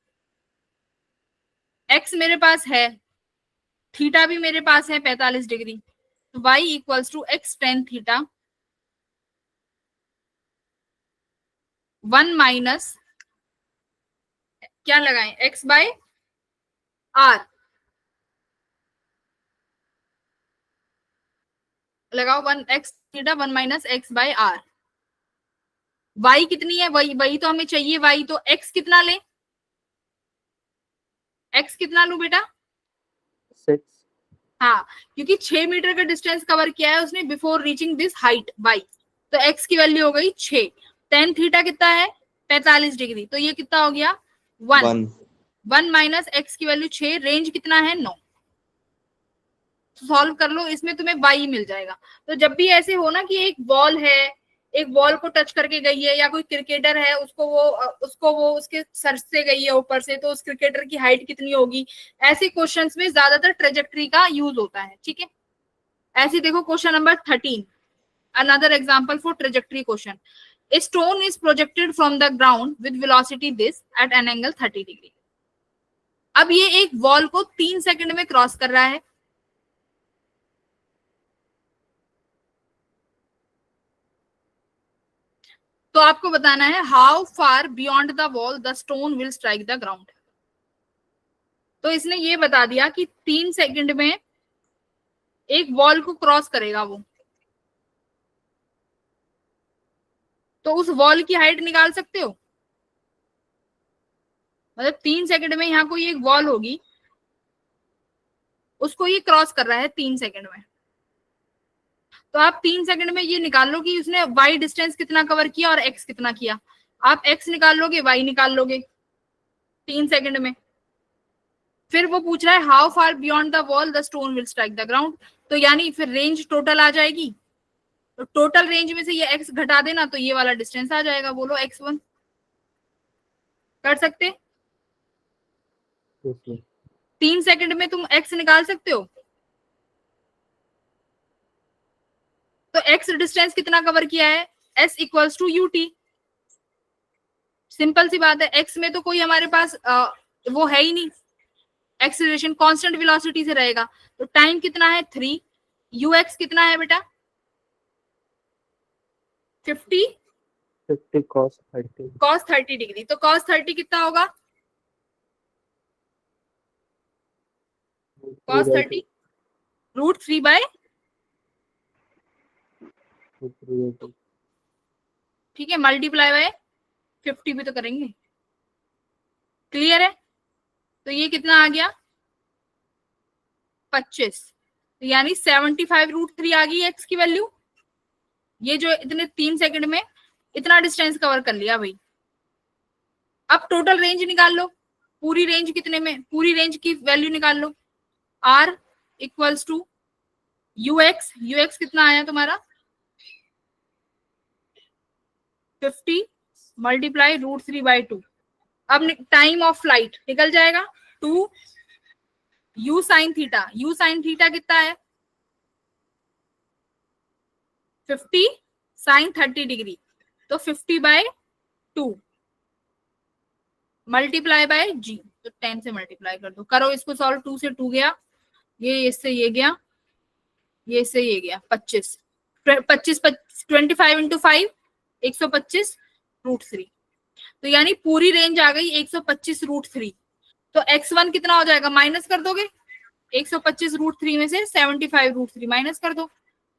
x मेरे पास है, थीटा भी मेरे पास है 45 डिग्री, तो y equals to x tan theta 1 minus क्या लगाएं, x बाय r लगाओ, 1 x theta 1 minus x by r। y कितनी है, वही तो हमें चाहिए y, तो x कितना ले, x कितना लू बेटा, 6। हाँ, क्योंकि 6 मीटर का डिस्टेंस कवर किया है उसने before reaching this height y, तो x की वैल्यू हो गई 6। टेन थीटा कितना है, 45 डिग्री, तो ये कितना हो गया 1। 1 माइनस x की वैल्यू 6, रेंज कितना है 9। सॉल्व कर लो, इसमें तुम्हें y मिल जाएगा। तो जब भी ऐसे हो ना कि एक बॉल है, एक बॉल को टच करके गई है, या कोई क्रिकेटर है उसको वो उसके सर से गई है ऊपर से, तो उस क्रिकेटर की हाइट कितनी होगी, ऐसे क्वेश्चंस में ज्यादातर ट्रेजेक्ट्री का यूज होता है, ठीक है। ऐसे देखो question number 13, another example for trajectory question. A stone is projected from the ground with velocity this at an angle 30 degree. अब ये एक वॉल को 3 सेकंड में क्रॉस कर रहा है, तो आपको बताना है how far beyond the wall the stone will strike the ground. तो इसने ये बता दिया कि 3 सेकंड में एक वॉल को क्रॉस करेगा वो, तो उस वॉल की हाइट निकाल सकते हो, मतलब 3 सेकंड में यहाँ कोई एक वॉल होगी, उसको ये क्रॉस कर रहा है 3 सेकंड में, तो आप 3 सेकंड में ये निकाल लो कि उसने y डिस्टेंस कितना कवर किया और x कितना किया। आप x निकाल लोगे, y निकाल लोगे 3 सेकंड में। फिर वो पूछ रहा है how far beyond the wall the stone will strike the ground, तो यानी फिर रेंज टोटल आ जाएगी, तो टोटल रेंज में से ये x घटा देना, तो ये वाला डिस्टेंस आ जाएगा। बोलो x1 कर सकते, 3 सेकंड में तुम x निकाल सकते हो, तो x डिस्टेंस कितना कवर किया है, s equals to ut। Simple सी बात है, x में तो कोई हमारे पास वो है ही नहीं, एक्सीलरेशन कांस्टेंट वेलोसिटी से रहेगा, तो टाइम कितना है 3, ux कितना है बेटा 50 cos 30 cos 30 डिग्री, तो cos 30 कितना होगा, cos 30 √3 बाय, ठीक है, मल्टीप्लाई बाय 50 भी तो करेंगे, क्लियर है। तो ये कितना आ गया 25, तो यानी 75√3 आ गई x की वैल्यू। ये जो इतने 3 सेकंड में इतना डिस्टेंस कवर कर लिया भाई। अब टोटल रेंज निकाल लो, पूरी रेंज कितने में, पूरी रेंज की वैल्यू निकाल लो, r इक्वल्स टू ux कितना आया तुम्हारा 50 मल्टीप्लाई √3 बाय 2। अब टाइम ऑफ फ्लाइट निकल जाएगा 2 u साइन थीटा कितना है 50 साइन 30 डिग्री, तो 50 बाय 2 मल्टीप्लाई बाय g, तो 10 से मल्टीप्लाई कर दो, करो इसको सॉल्व, 2 से 2 गया, ये इससे ये गया, ये इससे ये गया 25 25 इंटू 5 125 √3, तो यानी पूरी रेंज आ गई 125 √3। तो x1 कितना हो जाएगा, माइनस कर दोगे 125 √3 में से 75 √3 माइनस कर दो,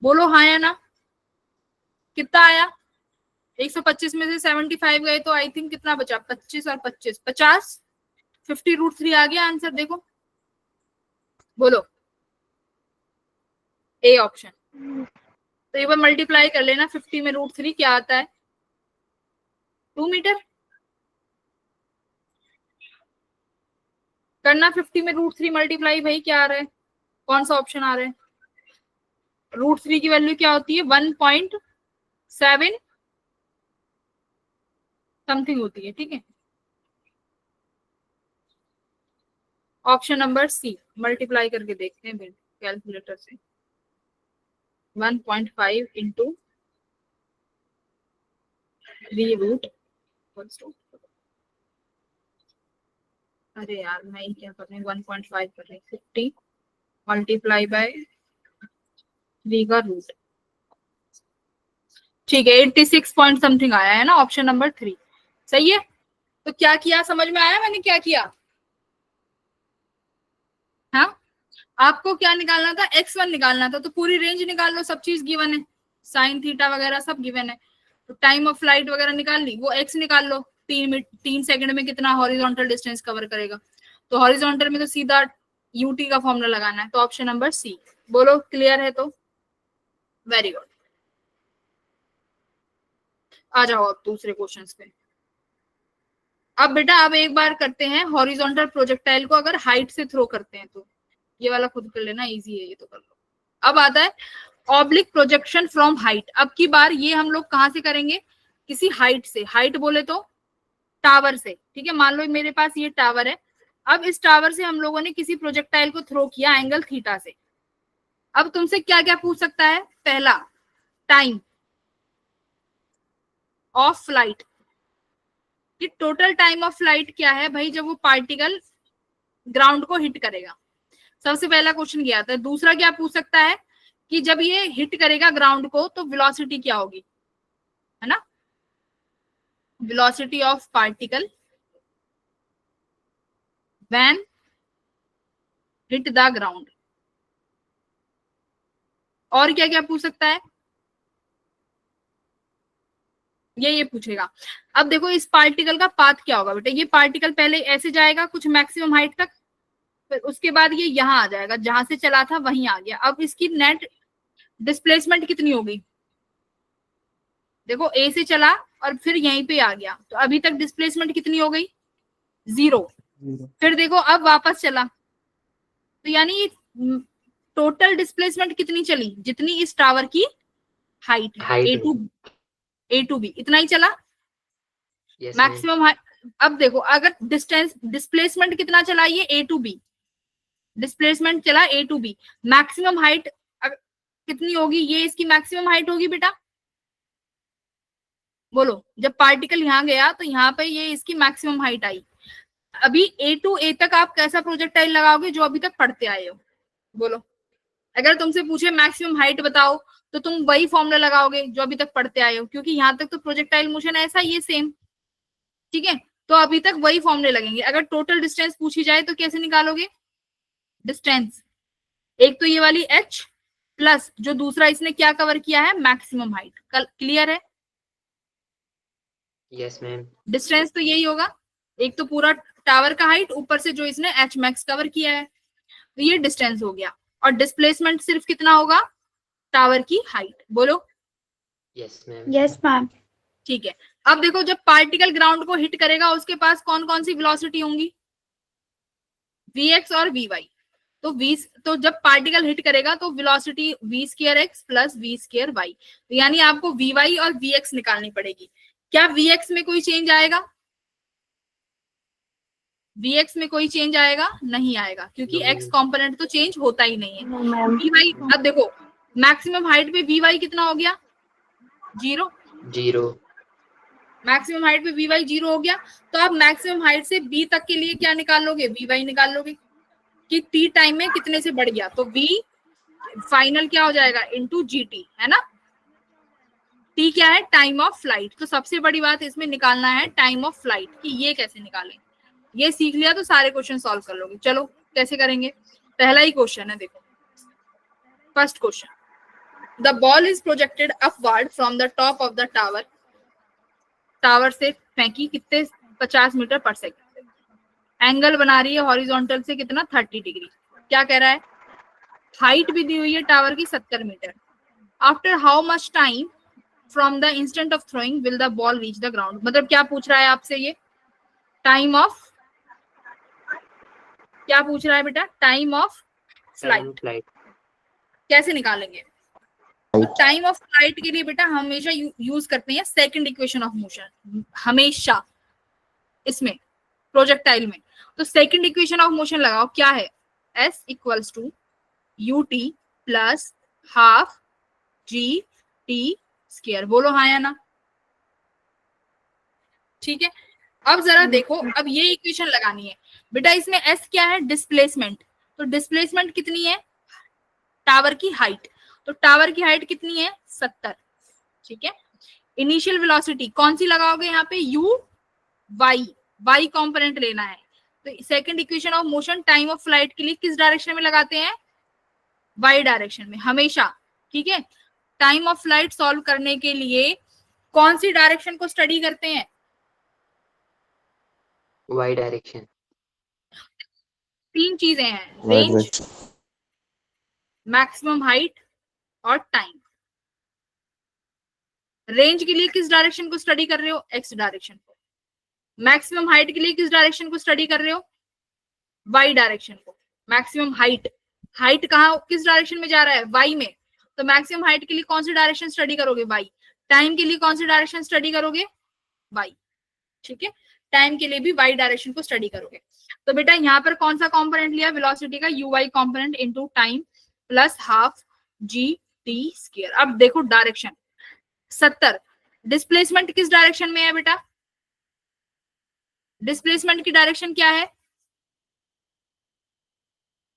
बोलो हाँ या ना, कितना आया 125 में से 75 गए, तो आई थिंक कितना बचा 25 और 25 50 50 √3 आ गया आंसर। देखो बोलो ए ऑप्शन। तो एक बार मल्टीप्लाई कर लेना 50 में √3 क्या आता है 2 मीटर। करना 50 में √3 मल्टीप्लाई, भाई क्या आ रहा है, कौन सा ऑप्शन आ रहा है। √3 की वैल्यू क्या होती है 1.7 समथिंग होती है, ठीक है। ऑप्शन नंबर सी, मल्टीप्लाई करके देखते हैं कैलकुलेटर से। 1.5 इंटू 3 √, अरे यार मैं ही क्या कर रही हूँ 1.5 कर रही हूँ 50 मल्टीप्लाई बाय 3 का रूट, ठीक है 86 पॉइंट समथिंग आया है ना ऑप्शन नंबर 3, सही है। तो क्या किया, समझ में आया मैंने क्या किया। हाँ, आपको क्या निकालना था x1 निकालना था, तो पूरी रेंज निकाल लो, सब चीज गिवन है, साइन थीटा वगैरह सब गिवन है। तो टाइम ऑफ फ्लाइट वगैरह निकाल ली, वो x निकाल लो, 3 सेकंड में कितना हॉरिजॉन्टल डिस्टेंस कवर करेगा। तो हॉरिजॉन्टल में तो सीधा ut का फॉर्मूला लगाना है, तो ऑप्शन नंबर सी। बोलो क्लियर है तो, वेरी गुड। आ जाओ अब दूसरे क्वेश्चंस पे। अब बेटा अब एक बार करते हैं हॉरिजॉन्टल प्रोजेक्टाइल को अगर हाइट से थ्रो करते हैं तो, ये वाला खुद कर लेना, इजी है ये तो कर लो। अब आता है ऑब्लिक प्रोजेक्शन फ्रॉम हाइट। अब की बार ये हम लोग कहां से करेंगे, किसी हाइट से, हाइट बोले तो टावर से, ठीक है। मान लो मेरे पास ये टावर है, अब इस टावर से हम लोगों ने किसी प्रोजेक्टाइल को थ्रो किया एंगल थीटा से। अब तुमसे क्या क्या पूछ सकता है, पहला टाइम ऑफ फ्लाइट, कि टोटल टाइम ऑफ फ्लाइट क्या है भाई जब वो पार्टिकल ग्राउंड को हिट करेगा, सबसे पहला क्वेश्चन गया था। दूसरा क्या पूछ सकता है कि जब ये हिट करेगा ग्राउंड को तो वेलोसिटी क्या होगी, है ना, velocity of particle when hit the ground. और क्या क्या पूछ सकता है, ये पूछेगा। अब देखो इस पार्टिकल का पाथ क्या होगा बेटा, ये पार्टिकल पहले ऐसे जाएगा कुछ मैक्सिमम हाइट तक, फिर उसके बाद ये यहाँ आ जाएगा, जहां से चला था वहीं आ गया। अब इसकी नेट डिस्प्लेसमेंट कितनी होगी, देखो ए से चला और फिर यहीं पे आ गया, तो अभी तक डिस्प्लेसमेंट कितनी हो गई 0। फिर देखो अब वापस चला, तो यानी टोटल डिस्प्लेसमेंट कितनी चली, जितनी इस टावर की हाइट है, ए टू बी इतना ही चला yes, मैक्सिमम हाइट। अब देखो अगर डिस्टेंस डिस्प्लेसमेंट कितना चला, ये ए टू बी डिस्प्लेसमेंट चला ए टू बी, मैक्सिमम हाइट कितनी होगी, ये इसकी मैक्सिमम हाइट होगी बेटा। बोलो जब पार्टिकल यहाँ गया तो यहाँ पे ये इसकी मैक्सिमम हाइट आई। अभी ए टू ए तक आप कैसा प्रोजेक्टाइल लगाओगे जो अभी तक पढ़ते आए हो, बोलो। अगर तुमसे पूछे मैक्सिमम हाइट बताओ तो तुम वही फॉर्मूला लगाओगे जो अभी तक पढ़ते आए हो, क्योंकि यहाँ तक तो प्रोजेक्टाइल मोशन ऐसा ये सेम, ठीक है। तो अभी तक वही फॉर्मूले लगेंगे। अगर टोटल डिस्टेंस पूछी जाए तो कैसे निकालोगे डिस्टेंस, एक तो ये वाली h प्लस जो दूसरा इसने क्या कवर किया है मैक्सिमम हाइट। क्लियर है, यस मैम, डिस्टेंस तो यही होगा, एक तो पूरा टावर का हाइट ऊपर से जो इसने h मैक्स कवर किया है, तो ये डिस्टेंस हो गया। और डिस्प्लेसमेंट सिर्फ कितना होगा, टावर की हाइट। बोलो यस मैम, Yes, ma'am. ठीक है। अब देखो जब पार्टिकल ग्राउंड को हिट करेगा उसके पास कौन कौन सी वेलोसिटी होंगी, vx और vy। तो जब पार्टिकल हिट करेगा तो वेलोसिटी v²x प्लस v²y, तो यानी आपको vy और vx निकालनी पड़ेगी। क्या vx में कोई चेंज आएगा, vx में कोई चेंज आएगा नहीं आएगा, क्योंकि x कंपोनेंट तो चेंज होता ही नहीं है। No, ma'am. vy, अब देखो मैक्सिमम हाइट पे vy कितना हो गया 0, 0, मैक्सिमम हाइट पे vy 0 हो गया। तो आप मैक्सिमम हाइट से b तक के लिए क्या निकाल लोगे, vy निकाल लोगे कि t टाइम में कितने से बढ़ गया, तो v फाइनल क्या हो जाएगा इनटू gt, है ना। t क्या है, टाइम ऑफ फ्लाइट। तो सबसे बड़ी बात इसमें निकालना है टाइम ऑफ फ्लाइट, कि ये कैसे निकालें। ये सीख लिया तो सारे क्वेश्चन सॉल्व कर लोगे। चलो कैसे करेंगे, पहला ही क्वेश्चन है, देखो first question, the ball is projected upward from the top of the tower, tower से फेंकी कितने 50 मीटर पर सेकंड, एंगल बना रही है हॉरिजॉन्टल से कितना 30 डिग्री, क्या कह रहा है, हाइट भी दी हुई है टावर की 70 metre. After how much time from the instant of throwing will the ball reach the ground, मतलब क्या पूछ रहा है आपसे ये, टाइम ऑफ, क्या पूछ रहा है बेटा, टाइम ऑफ फ्लाइट। फ्लाइट। कैसे निकालेंगे, तो टाइम ऑफ फ्लाइट के लिए बेटा हमेशा यूज करते हैं सेकंड इक्वेशन ऑफ मोशन, हमेशा इसमें प्रोजेक्टाइल में। तो सेकंड इक्वेशन ऑफ मोशन लगाओ, क्या है, s equals to you T plus half G T square. बोलो हाँ या ना, ठीक है। अब जरा देखो, अब ये इक्वेशन लगानी है बेटा, इसमें s क्या है, डिस्प्लेसमेंट, तो डिस्प्लेसमेंट कितनी है, टावर की हाइट, तो टावर की हाइट कितनी है 70, ठीक है। इनिशियल वेलोसिटी कौन सी लगाओगे यहाँ पे, u y कंपोनेंट लेना है। तो second equation of motion time of flight के लिए किस डायरेक्शन में लगाते हैं, y डायरेक्शन में हमेशा, ठीक है। टाइम ऑफ फ्लाइट सॉल्व करने के लिए कौन सी डायरेक्शन को स्टडी करते हैं, y डायरेक्शन। तीन चीजें हैं, रेंज, मैक्सिमम हाइट और टाइम। रेंज के लिए किस डायरेक्शन को स्टडी कर रहे हो, x डायरेक्शन को। मैक्सिमम हाइट के लिए किस डायरेक्शन को स्टडी कर रहे हो, y डायरेक्शन को। मैक्सिमम हाइट, हाइट कहाँ किस डायरेक्शन में जा रहा है, y में, तो मैक्सिमम हाइट के लिए कौन सी डायरेक्शन स्टडी करोगे, y। टाइम के लिए कौन सी डायरेक्शन स्टडी करोगे, y, ठीक है। टाइम के लिए भी y डायरेक्शन को स्टडी करोगे। तो बेटा यहाँ पर कौन सा कंपोनेंट लिया, वेलोसिटी का uy component into time plus half G T square. अब देखो डायरेक्शन 70, डिस्प्लेसमेंट किस डायरेक्शन में है बेटा, डिस्प्लेसमेंट की डायरेक्शन क्या है,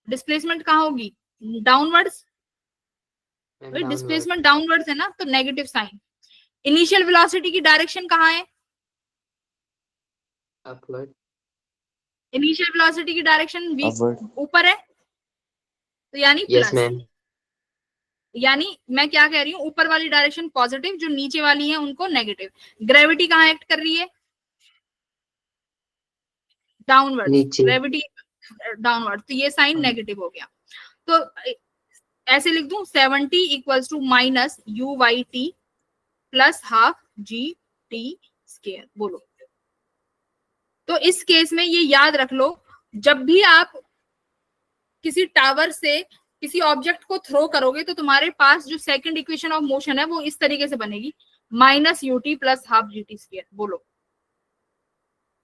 डिस्प्लेसमेंट कहाँ होगी, डाउनवर्ड्स, डिस्प्लेसमेंट डाउनवर्ड्स है ना, तो नेगेटिव साइन। इनिशियल वेलोसिटी की डायरेक्शन कहाँ है, अपवर्ड। इनिशियल वेलोसिटी की डायरेक्शन ऊपर है, तो यानी यस प्लस, मैम। यानी मैं क्या कह रही हूँ, ऊपर वाली डायरेक्शन पॉजिटिव, जो नीचे वाली है उनको नेगेटिव। ग्रेविटी कहाँ एक्ट कर रही है, डाउनवर्ड, नीचे। ग्रेविटी डाउनवर्ड, तो ये साइन नेगेटिव हो गया। तो ऐसे लिख दूं 70 equals to minus U Y T plus half G T square. बोलो, तो इस केस में ये याद रख लो, जब भी आप किसी टावर से किसी ऑब्जेक्ट को थ्रो करोगे तो तुम्हारे पास जो सेकंड इक्वेशन ऑफ मोशन है वो इस तरीके से बनेगी, minus you T plus half G T square. बोलो,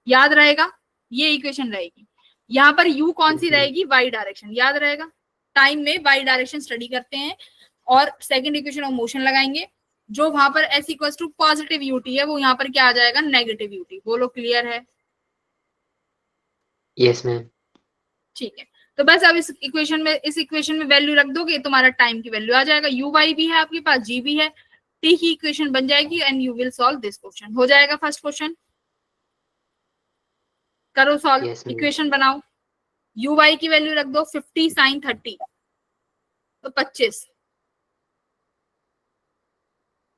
याद रहेगा, ये इक्वेशन रहेगी। यहाँ पर u कौन सी रहेगी, y डायरेक्शन, याद रहेगा। टाइम में y डायरेक्शन स्टडी करते हैं और सेकंड इक्वेशन ऑफ मोशन लगाएंगे, जो वहां पर s equals to positive UT है वो यहाँ पर क्या आ जाएगा, नेगेटिव यूटी। बोलो क्लियर है, यस मैम। ठीक है। तो बस अब इस इक्वेशन में वैल्यू रख दोगे, तुम्हारा टाइम की वैल्यू आ जाएगा, यू वाई भी है आपके पास, जी भी है, टी की इक्वेशन बन जाएगी and you will solve this question. हो जाएगा फर्स्ट क्वेश्चन, करो सॉल्व। Yes, ma'am. इक्वेशन बनाओ, यू वाई की वैल्यू रख दो 50 साइन 30, तो 25।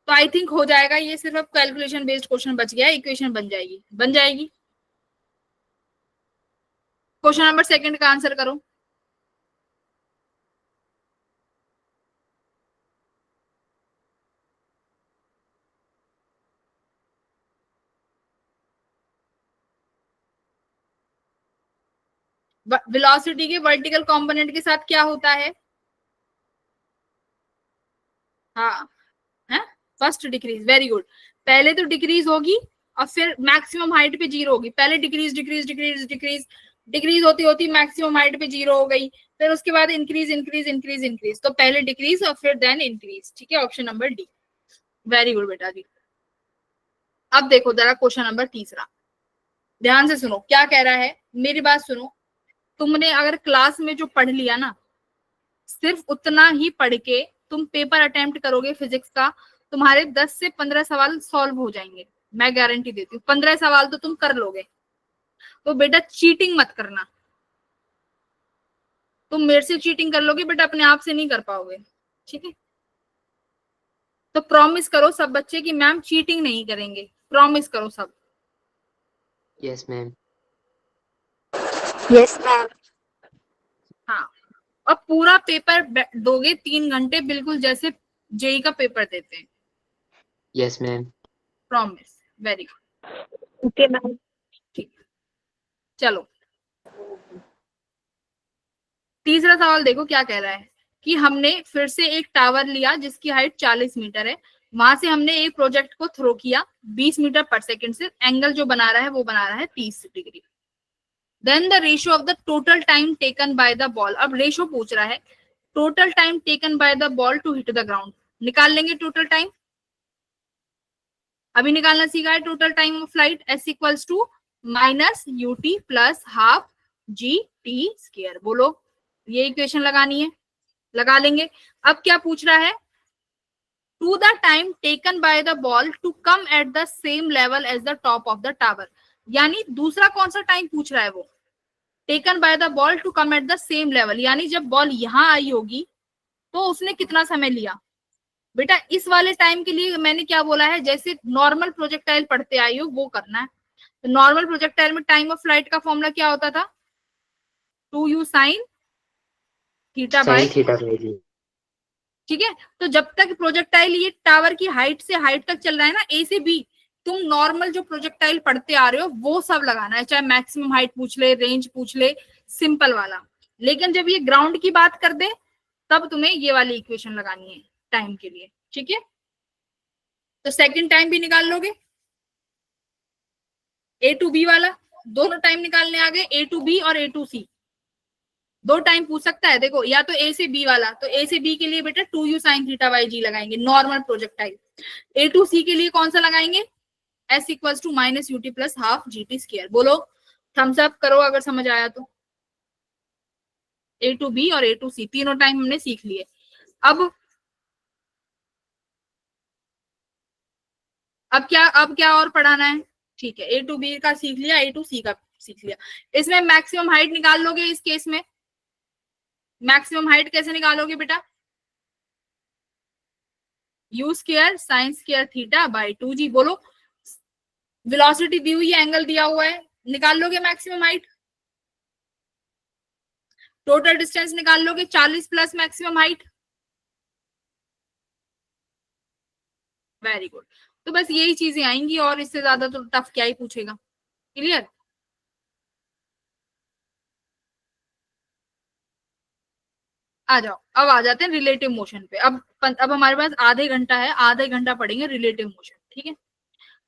तो आई थिंक हो जाएगा ये, सिर्फ अब कैलकुलेशन बेस्ड क्वेश्चन बच गया है, इक्वेशन बन जाएगी। क्वेश्चन नंबर सेकंड का आंसर करो। वेलोसिटी के वर्टिकल कंपोनेंट के साथ क्या होता है, हाँ है फर्स्ट डिक्रीज, वेरी गुड। पहले तो डिक्रीज होगी और फिर मैक्सिमम हाइट पे जीरो होगी, पहले decrease decrease decrease decrease decrease होती होती मैक्सिमम हाइट पे जीरो हो गई, फिर उसके बाद इंक्रीज इंक्रीज इंक्रीज इंक्रीज, तो पहले डिक्रीज और फिर देन इंक्रीज, ठीक है। Option number D, very good बेटा जी। अब देखो जरा क्वेश्चन नंबर तीसरा, ध्यान से सुनो क्या कह रहा है, मेरी बात सुनो। तुमने अगर क्लास में जो पढ़ लिया ना, सिर्फ उतना ही पढ़ के तुम पेपर अटेम्प्ट करोगे फिजिक्स का, तुम्हारे 10 से 15 सवाल सॉल्व हो जाएंगे, मैं गारंटी देती हूँ। 15 सवाल तो तुम कर लोगे। तो बेटा चीटिंग मत करना, तुम मेरे से चीटिंग कर लोगे बेटा, अपने आप से नहीं कर पाओगे, ठीक है। तो प्रॉमिस करो सब बच्चे कि मैम चीटिंग नहीं करेंगे, प्रॉमिस करो सब। Yes ma'am. Yes, ma'am. हाँ, पूरा पेपर दोगे 3 घंटे, बिल्कुल जैसे जेई का पेपर देते हैं। Yes ma'am. Promise. Very good. Okay, ma'am. ठीक, चलो तीसरा सवाल देखो क्या कह रहा है कि हमने फिर से एक टावर लिया जिसकी हाइट 40 मीटर है, वहां से हमने एक प्रोजेक्ट को थ्रो किया 20 मीटर पर सेकंड से, एंगल जो बना रहा है वो बना रहा है 30 degree. Then the ratio of the total time taken by the ball, अब रेशियो पूछ रहा है total time taken by the ball to hit the ground. निकाल लेंगे टोटल टाइम, अभी निकालना सीखा है total time of flight, S equals to minus UT plus half G T square. बोलो, ये इक्वेशन लगानी है, लगा लेंगे। अब क्या पूछ रहा है, to the time taken by the ball to come at the same level as the top of the tower, यानी दूसरा कौन सा टाइम पूछ रहा है वो, taken by the ball to come at the same level, यानी जब बॉल यहां आई होगी तो उसने कितना समय लिया। बेटा इस वाले टाइम के लिए मैंने क्या बोला है, जैसे नॉर्मल प्रोजेक्टाइल पढ़ते आई हो वो करना है। तो नॉर्मल प्रोजेक्टाइल में टाइम ऑफ फ्लाइट का फॉर्मूला क्या होता था, 2u sine theta by, sine theta by g. ठीक है। तो जब तक प्रोजेक्टाइल ये टावर की हाइट से हाइट तक चल रहा है ना, ए से बी, तुम नॉर्मल जो प्रोजेक्टाइल पढ़ते आ रहे हो वो सब लगाना है, चाहे मैक्सिमम हाइट पूछ ले, रेंज पूछ ले, सिंपल वाला। लेकिन जब ये ग्राउंड की बात कर दे तब तुम्हें ये वाली इक्वेशन लगानी है टाइम के लिए, ठीक है। तो सेकंड टाइम भी निकाल लोगे, ए टू बी वाला, दोनों टाइम निकालने आ गए, ए टू बी और ए टू सी, दो टाइम पूछ सकता है। देखो या तो ए से बी वाला, तो ए से बी के लिए बेटा 2u sine theta by G लगाएंगे normal projectile. A to C के लिए कौन सा लगाएंगे, S equals to minus UT plus half G T square. बोलो, थम्स अप करो अगर समझ आया तो। ए टू बी और ए टू सी तीनों टाइम हमने सीख लिए। अब क्या और पढ़ाना है, ठीक है। ए टू बी का सीख लिया, ए टू सी का सीख लिया। इसमें मैक्सिमम हाइट निकाल लोगे, इस केस में मैक्सिमम हाइट कैसे निकालोगे बेटा, you square sign square theta by 2g। बोलो, वेलोसिटी दी हुई है, एंगल दिया हुआ है, निकाल लोगे मैक्सिमम हाइट। टोटल डिस्टेंस निकाल लोगे 40 plus maximum height. Very good. तो बस यही चीजें आएंगी और इससे ज्यादा तो टफ क्या ही पूछेगा। क्लियर। आ जाओ, अब आ जाते हैं रिलेटिव मोशन पे। अब हमारे पास आधे घंटा है, आधे घंटा पढ़ेंगे रिलेटिव मोशन, ठीक है।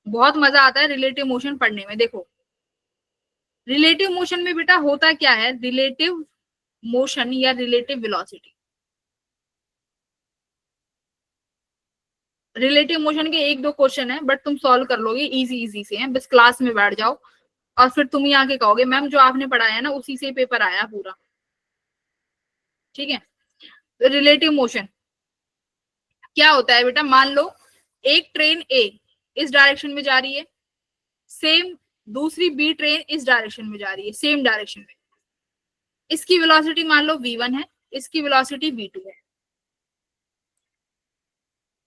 बहुत मजा आता है रिलेटिव मोशन पढ़ने में। देखो रिलेटिव मोशन में बेटा होता क्या है, रिलेटिव मोशन या रिलेटिव वेलोसिटी, रिलेटिव मोशन के एक दो क्वेश्चन है बट तुम सॉल्व कर लोगे, इजी इजी से हैं, बस क्लास में बैठ जाओ और फिर तुम ही आके कहोगे मैम जो आपने पढ़ाया है ना उसी से पेपर आया पूरा, ठीक है। तो रिलेटिव मोशन क्या होता है बेटा, मान लो एक ट्रेन ए इस डायरेक्शन में जा रही है, सेम दूसरी बी ट्रेन इस डायरेक्शन में जा रही है, सेम डायरेक्शन में। इसकी वेलोसिटी मान लो v1 है, इसकी वेलोसिटी v2 है।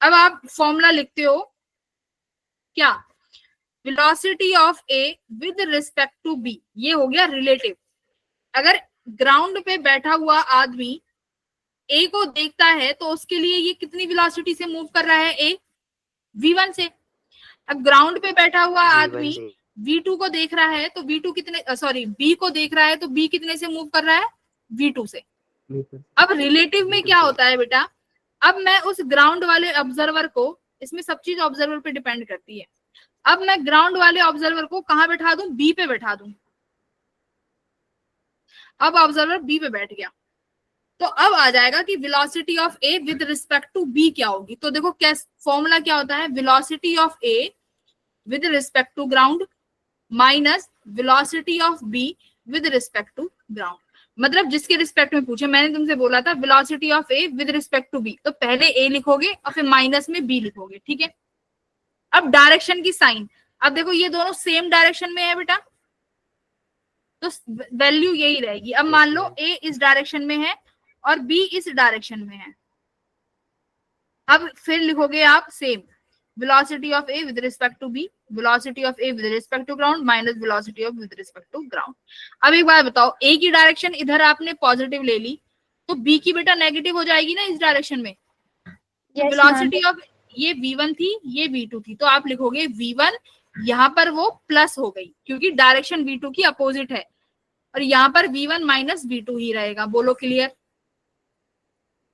अब आप फॉर्मूला लिखते हो क्या, velocity of A with respect to B, ये हो गया रिलेटिव। अगर ग्राउंड पे बैठा हुआ आदमी ए को देखता है तो उसके लिए ये कितनी वेलोसिटी से मूव कर रहा है, ए v1 से। अब ग्राउंड पे बैठा हुआ आदमी v2 को देख रहा है तो v2 कितने, सॉरी b को देख रहा है तो b कितने से मूव कर रहा है, v2 से। अब रिलेटिव में क्या होता है बेटा, अब मैं उस ग्राउंड वाले ऑब्जर्वर को, इसमें सब चीज ऑब्जर्वर पे डिपेंड करती है, अब मैं ग्राउंड वाले ऑब्जर्वर को कहां बैठा दूं, बी पे बैठा दूं। अब ऑब्जर्वर बी पे बैठ गया तो अब आ जाएगा कि velocity of A with respect to B क्या होगी। तो देखो फॉर्मूला क्या होता है, velocity of A with respect to ground minus velocity of B with respect to ground. मतलब जिसके रिस्पेक्ट में पूछे, मैंने तुमसे बोला था velocity of A with respect to B, तो पहले ए लिखोगे और फिर माइनस में बी लिखोगे, ठीक है। अब डायरेक्शन की साइन, अब देखो ये दोनों सेम डायरेक्शन में है बेटा, तो वैल्यू यही रहेगी। अब मान लो ए इस डायरेक्शन में है और बी इस डायरेक्शन में है, अब फिर लिखोगे आप same, velocity of A with respect to B, velocity of A with respect to ground minus velocity of with respect to ground. अब एक बात बताओ, ए की डायरेक्शन इधर आपने पॉजिटिव ले ली तो बी की बेटा नेगेटिव हो जाएगी ना इस डायरेक्शन में। Yes, ma'am. वेलोसिटी ऑफ ये v1 थी, ये v2 थी, तो आप लिखोगे v1, यहाँ पर वो प्लस हो गई क्योंकि डायरेक्शन v2 की अपोजिट है, और यहाँ पर v1 माइनस v2 ही रहेगा। बोलो क्लियर।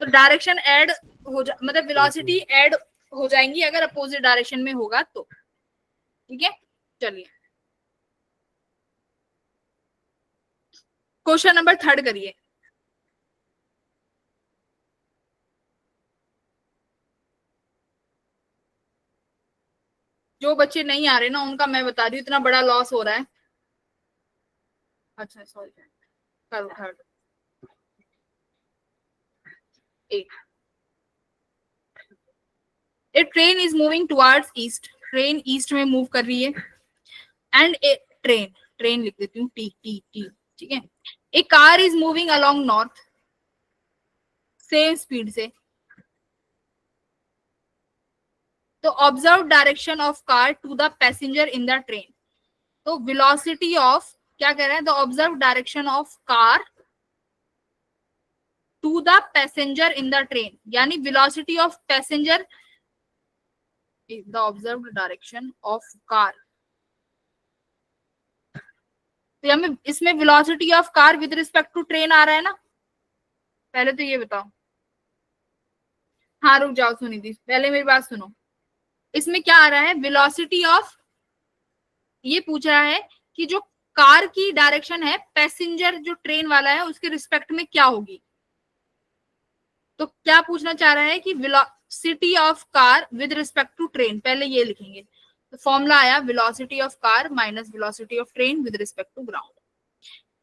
तो डायरेक्शन ऐड हो जा मतलब वेलोसिटी ऐड हो जाएंगी अगर अपोजिट डायरेक्शन में होगा तो। ठीक है, चलिए क्वेश्चन नंबर 3 करिए। जो बच्चे नहीं आ रहे ना उनका मैं बता रही हूँ, इतना बड़ा लॉस हो रहा है। अच्छा सॉरी, करो 3। A train is moving towards east, train east में मूव कर रही है। एंड ए ट्रेन, ट्रेन लिख देती हूँ टी टी टी, ठीक है। A car is moving along north, same speed से। तो observe direction of car to the passenger in the train. तो वेलोसिटी ऑफ क्या कह रहा है, the observe direction of car to the passenger in the train, यानी velocity of passenger is the observed direction of car. तो हमें इसमें velocity of car with respect to train आ रहा है ना। पहले तो ये बताओ, हाँ रुक जाओ सुनिधि, पहले मेरी बात सुनो। इसमें क्या आ रहा है, वेलोसिटी ऑफ, ये पूछ रहा है कि जो कार की डायरेक्शन है पैसेंजर जो ट्रेन वाला है उसके रिस्पेक्ट में क्या होगी। तो क्या पूछना चाह रहा है कि velocity of car with respect to train, पहले ये लिखेंगे। तो फॉर्मूला आया velocity of car minus velocity of train with respect to ground.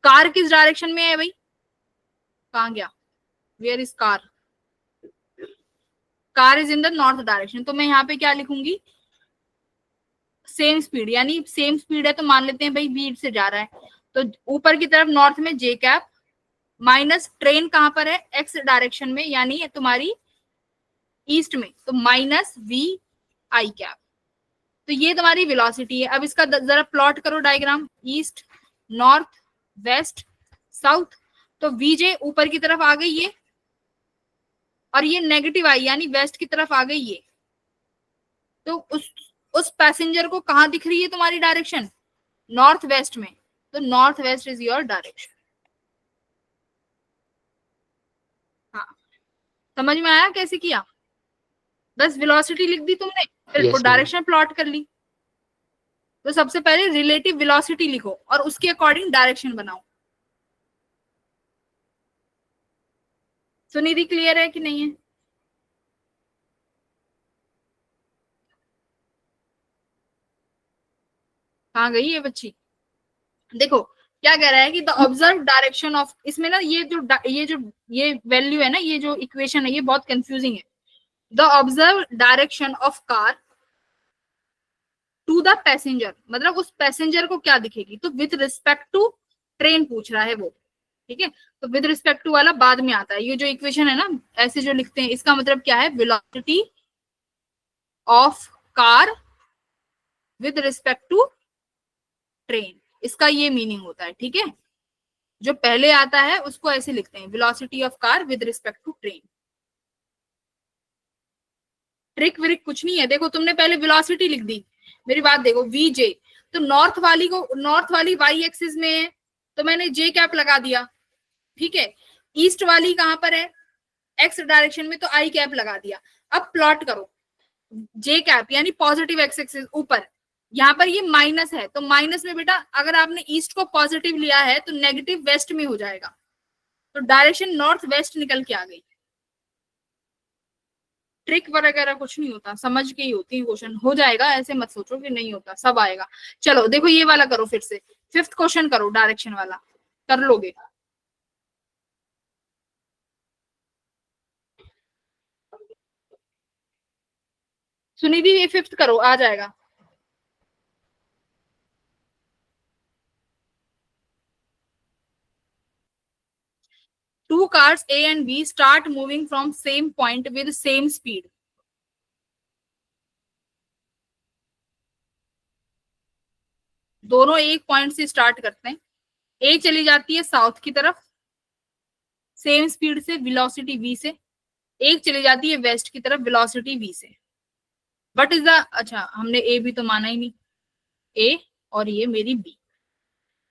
Car किस डायरेक्शन में है भाई, कहां गया, where is car, car is in the north direction. तो मैं यहाँ पे क्या लिखूंगी, सेम स्पीड, यानी सेम स्पीड है तो मान लेते हैं भाई बी से जा रहा है, तो ऊपर की तरफ नॉर्थ में जे कैप माइनस ट्रेन कहां पर है, एक्स डायरेक्शन में यानी तुम्हारी ईस्ट में, तो माइनस वी आई कैप। तो ये तुम्हारी वेलोसिटी है। अब इसका जरा प्लॉट करो diagram, east north west south. तो वीजे ऊपर की तरफ आ गई ये, और ये नेगेटिव आई यानी वेस्ट की तरफ आ गई ये। तो उस पैसेंजर को कहां दिख रही है तुम्हारी डायरेक्शन, नॉर्थ वेस्ट में। तो north west is your direction. हाँ, समझ में आया कैसे किया, बस वेलोसिटी लिख दी तुमने, फिर Yes, डायरेक्शन प्लॉट कर ली। तो सबसे पहले रिलेटिव वेलोसिटी लिखो और उसके अकॉर्डिंग डायरेक्शन बनाओ। सुनिधि क्लियर है कि नहीं है। कहाँ गई ये बच्ची, देखो क्या कह रहा है कि द ऑब्जर्व डायरेक्शन ऑफ, इसमें ना ये वैल्यू है ना, ये जो इक्वेशन है ये बहुत कंफ्यूजिंग है। The observe direction of car to the passenger, मतलब उस पैसेंजर को क्या दिखेगी, तो विथ रिस्पेक्ट टू ट्रेन पूछ रहा है वो। ठीक है, तो विद रिस्पेक्ट टू वाला बाद में आता है। ये जो इक्वेशन है ना ऐसे जो लिखते हैं, इसका मतलब क्या है, velocity of car with respect to train, इसका ये मीनिंग होता है। ठीक है, जो पहले आता है उसको ऐसे लिखते हैं, velocity of car with respect to train. Trick विरिक कुछ नहीं है। देखो तुमने पहले वेलोसिटी लिख दी, मेरी बात देखो, वीजे, तो नॉर्थ वाली वाई एक्सिस में है तो मैंने जे कैप लगा दिया। ठीक है, ईस्ट वाली कहां पर है, एक्स डायरेक्शन में, तो आई कैप लगा दिया। अब प्लॉट करो, जे कैप यानी पॉजिटिव एक्स एक्सिस ऊपर, यहाँ पर ये माइनस है, तो माइनस में बेटा अगर आपने ईस्ट को पॉजिटिव लिया है तो नेगेटिव वेस्ट में हो जाएगा, तो डायरेक्शन नॉर्थ वेस्ट निकल के आ गई। ट्रिक वगैरह कुछ नहीं होता, समझ के ही होती है क्वेश्चन, हो जाएगा, ऐसे मत सोचो कि नहीं होता, सब आएगा। चलो देखो ये वाला करो, फिर से 5th क्वेश्चन करो, डायरेक्शन वाला कर लोगे। सुनिधि ये 5th करो, आ जाएगा। Two cars A and B start moving from same point with same speed. दोनों एक पॉइंट से स्टार्ट करते हैं। ए चली जाती है साउथ की तरफ, सेम स्पीड से वेलोसिटी v से, एक चली जाती है वेस्ट की तरफ वेलोसिटी v से। व्हाट इज द, अच्छा हमने a भी तो माना ही नहीं, a और ये मेरी b।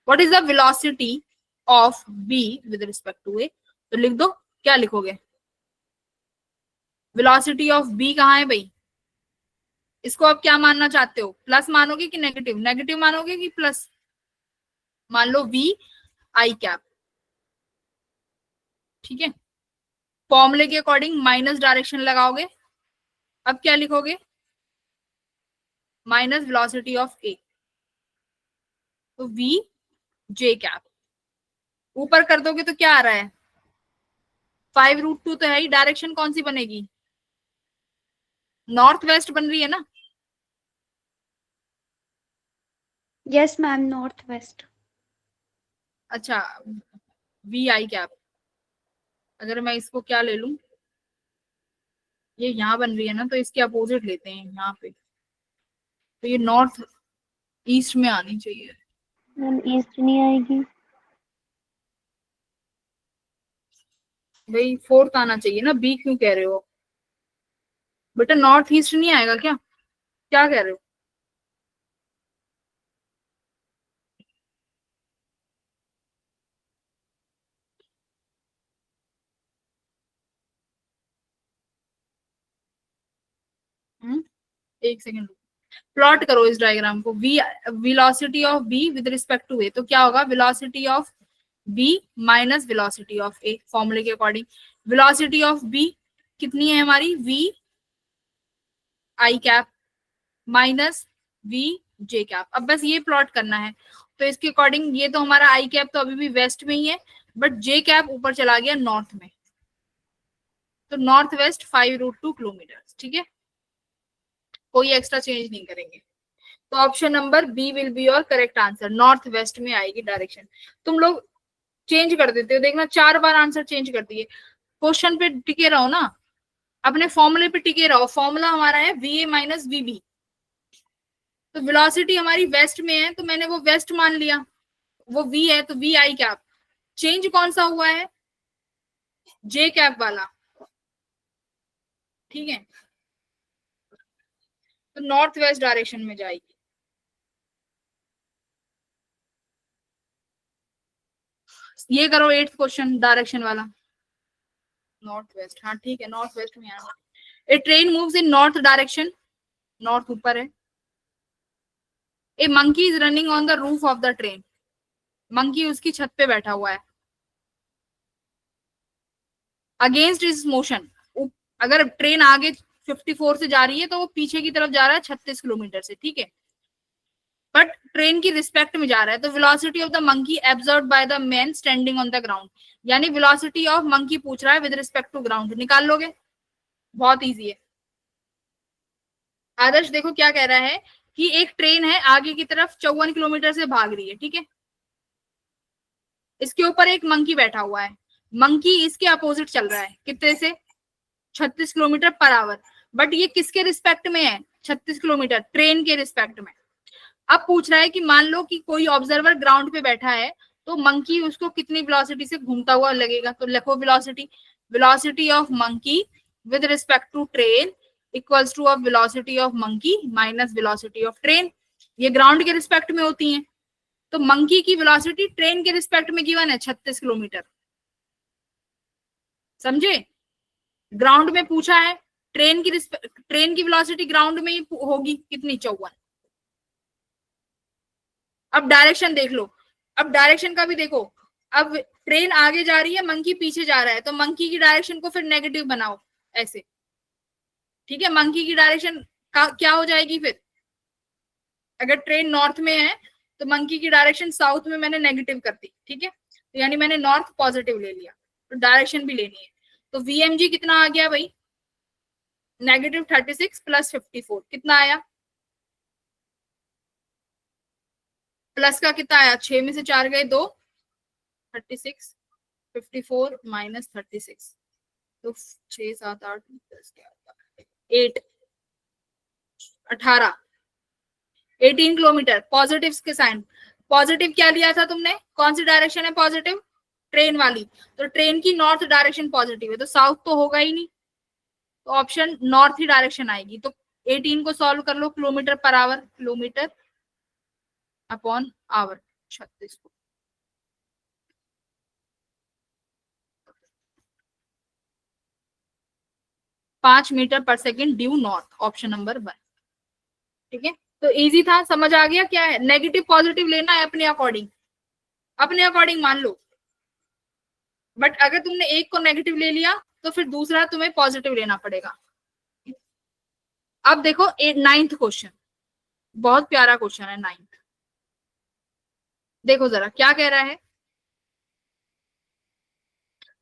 What is the velocity of b with respect to a? तो लिख दो, क्या लिखोगे? वेलोसिटी ऑफ b कहाँ है भाई? इसको आप क्या मानना चाहते हो, प्लस मानोगे कि नेगेटिव? नेगेटिव मानोगे कि प्लस? मान लो v i कैप, ठीक है। फॉर्मूले के अकॉर्डिंग माइनस डायरेक्शन लगाओगे, अब क्या लिखोगे? माइनस वेलोसिटी ऑफ a, तो v j कैप। ऊपर कर दोगे तो क्या आ रहा है? 5√2 तो है ही। डायरेक्शन कौन सी बनेगी? नॉर्थ वेस्ट बन रही है ना? Yes, ma'am. Northwest. अच्छा, वी आई कैप, अगर मैं इसको क्या ले लूं, ये यहाँ बन रही है ना, तो इसके अपोजिट लेते हैं यहाँ पे, तो ये नॉर्थ ईस्ट में आनी चाहिए। मैम ईस्ट नहीं आएगी। भाई फोर्थ आना चाहिए ना, बी क्यों कह रहे हो बेटा? नॉर्थ ईस्ट नहीं आएगा क्या? क्या कह रहे हो? एक सेकेंड, प्लॉट करो इस डायग्राम को। V velocity of B with respect to A, तो क्या होगा? Velocity of B minus velocity of A, फॉर्मूले के अकॉर्डिंग। वेलोसिटी ऑफ बी कितनी है हमारी? V I cap minus V J cap. अब बस ये प्लॉट करना है, तो इसके अकॉर्डिंग ये तो हमारा आई कैप तो अभी भी वेस्ट में ही है, बट जे कैप ऊपर चला गया नॉर्थ में, तो नॉर्थ वेस्ट 5√2 किलोमीटर, ठीक है। कोई एक्स्ट्रा चेंज नहीं करेंगे, तो option number B will be your correct answer. North west में आएगी डायरेक्शन। तुम लोग चेंज कर देते हो, देखना 4 बार आंसर चेंज कर दिए। क्वेश्चन पे टिके रहो ना, अपने फॉर्मूले पे टिके रहो। फॉर्मूला हमारा है V A minus V B, तो वेलोसिटी हमारी वेस्ट में है तो मैंने वो वेस्ट मान लिया, वो वी है तो वी आई कैप। चेंज कौन सा हुआ है? जे कैप वाला, ठीक है, तो नॉर्थ वेस्ट डायरेक्शन में जाएगी। ये करो 8th क्वेश्चन डायरेक्शन वाला, नॉर्थ वेस्ट, हाँ ठीक है, नॉर्थ वेस्ट में आना। A train moves in north direction, north ऊपर है। A monkey is running on the roof of the train, monkey उसकी छत पे बैठा हुआ है। अगेंस्ट इज मोशन, अगर ट्रेन आगे 54 से जा रही है तो वो पीछे की तरफ जा रहा है 36 किलोमीटर से, ठीक है, बट ट्रेन की रिस्पेक्ट में जा रहा है। तो velocity of the monkey absorbed by the man standing on the ground, यानी वेलोसिटी ऑफ मंकी पूछ रहा है विद रिस्पेक्ट टू ग्राउंड। निकाल लोगे, बहुत इजी है। आदर्श देखो क्या कह रहा है कि एक ट्रेन है आगे की तरफ 54 किलोमीटर से भाग रही है, ठीक है, इसके ऊपर एक मंकी बैठा हुआ है, मंकी इसके अपोजिट चल रहा है, कितने से? 36 किलोमीटर पर आवर, बट ये किसके रिस्पेक्ट में है? 36 किलोमीटर ट्रेन के रिस्पेक्ट में। अब पूछ रहा है कि मान लो कि कोई ऑब्जर्वर ग्राउंड पे बैठा है, तो मंकी उसको कितनी वेलोसिटी से घूमता हुआ लगेगा? तो लिखो velocity, velocity of monkey with respect to train equals to of velocity of monkey minus velocity of train. ये ग्राउंड के रिस्पेक्ट में होती है, तो मंकी की वेलोसिटी ट्रेन के रिस्पेक्ट में गिवन है 36 किलोमीटर, समझे? ग्राउंड में पूछा है, ट्रेन की वेलोसिटी ग्राउंड में ही होगी कितनी? 54। अब डायरेक्शन देख लो, अब डायरेक्शन का भी देखो। अब ट्रेन आगे जा रही है, मंकी पीछे जा रहा है, तो मंकी की डायरेक्शन को फिर नेगेटिव बनाओ ऐसे, ठीक है। मंकी की डायरेक्शन क्या हो जाएगी फिर? अगर ट्रेन नॉर्थ में है तो मंकी की डायरेक्शन साउथ में मैंने नेगेटिव कर दी, ठीक है, तो यानी मैंने नॉर्थ पॉजिटिव ले लिया, तो डायरेक्शन भी लेनी है। तो वीएमजी कितना आ गया भाई? -36 + 54 कितना आया? प्लस का कितना आया? 6 में से 4 गए 2, 36, 54 माइनस 36, तो 6 7 8 10 8 18 किलोमीटर। पॉजिटिव के साइन, पॉजिटिव क्या लिया था तुमने? कौन सी डायरेक्शन है पॉजिटिव? ट्रेन वाली, तो ट्रेन की नॉर्थ डायरेक्शन पॉजिटिव है, तो साउथ तो होगा ही नहीं, तो ऑप्शन नॉर्थ ही डायरेक्शन आएगी। तो 18 को सॉल्व कर लो, kilometre per hour, kilometre upon hour 36 को। पांच metre per second due north, option number 1। ठीक है, तो इजी था, समझ आ गया क्या है। नेगेटिव पॉजिटिव लेना है अपने अकॉर्डिंग, अपने अकॉर्डिंग मान लो, बट अगर तुमने एक को नेगेटिव ले लिया तो फिर दूसरा तुम्हें पॉजिटिव लेना पड़ेगा। अब देखो 9th क्वेश्चन, बहुत प्यारा क्वेश्चन है 9th। देखो जरा क्या कह रहा है।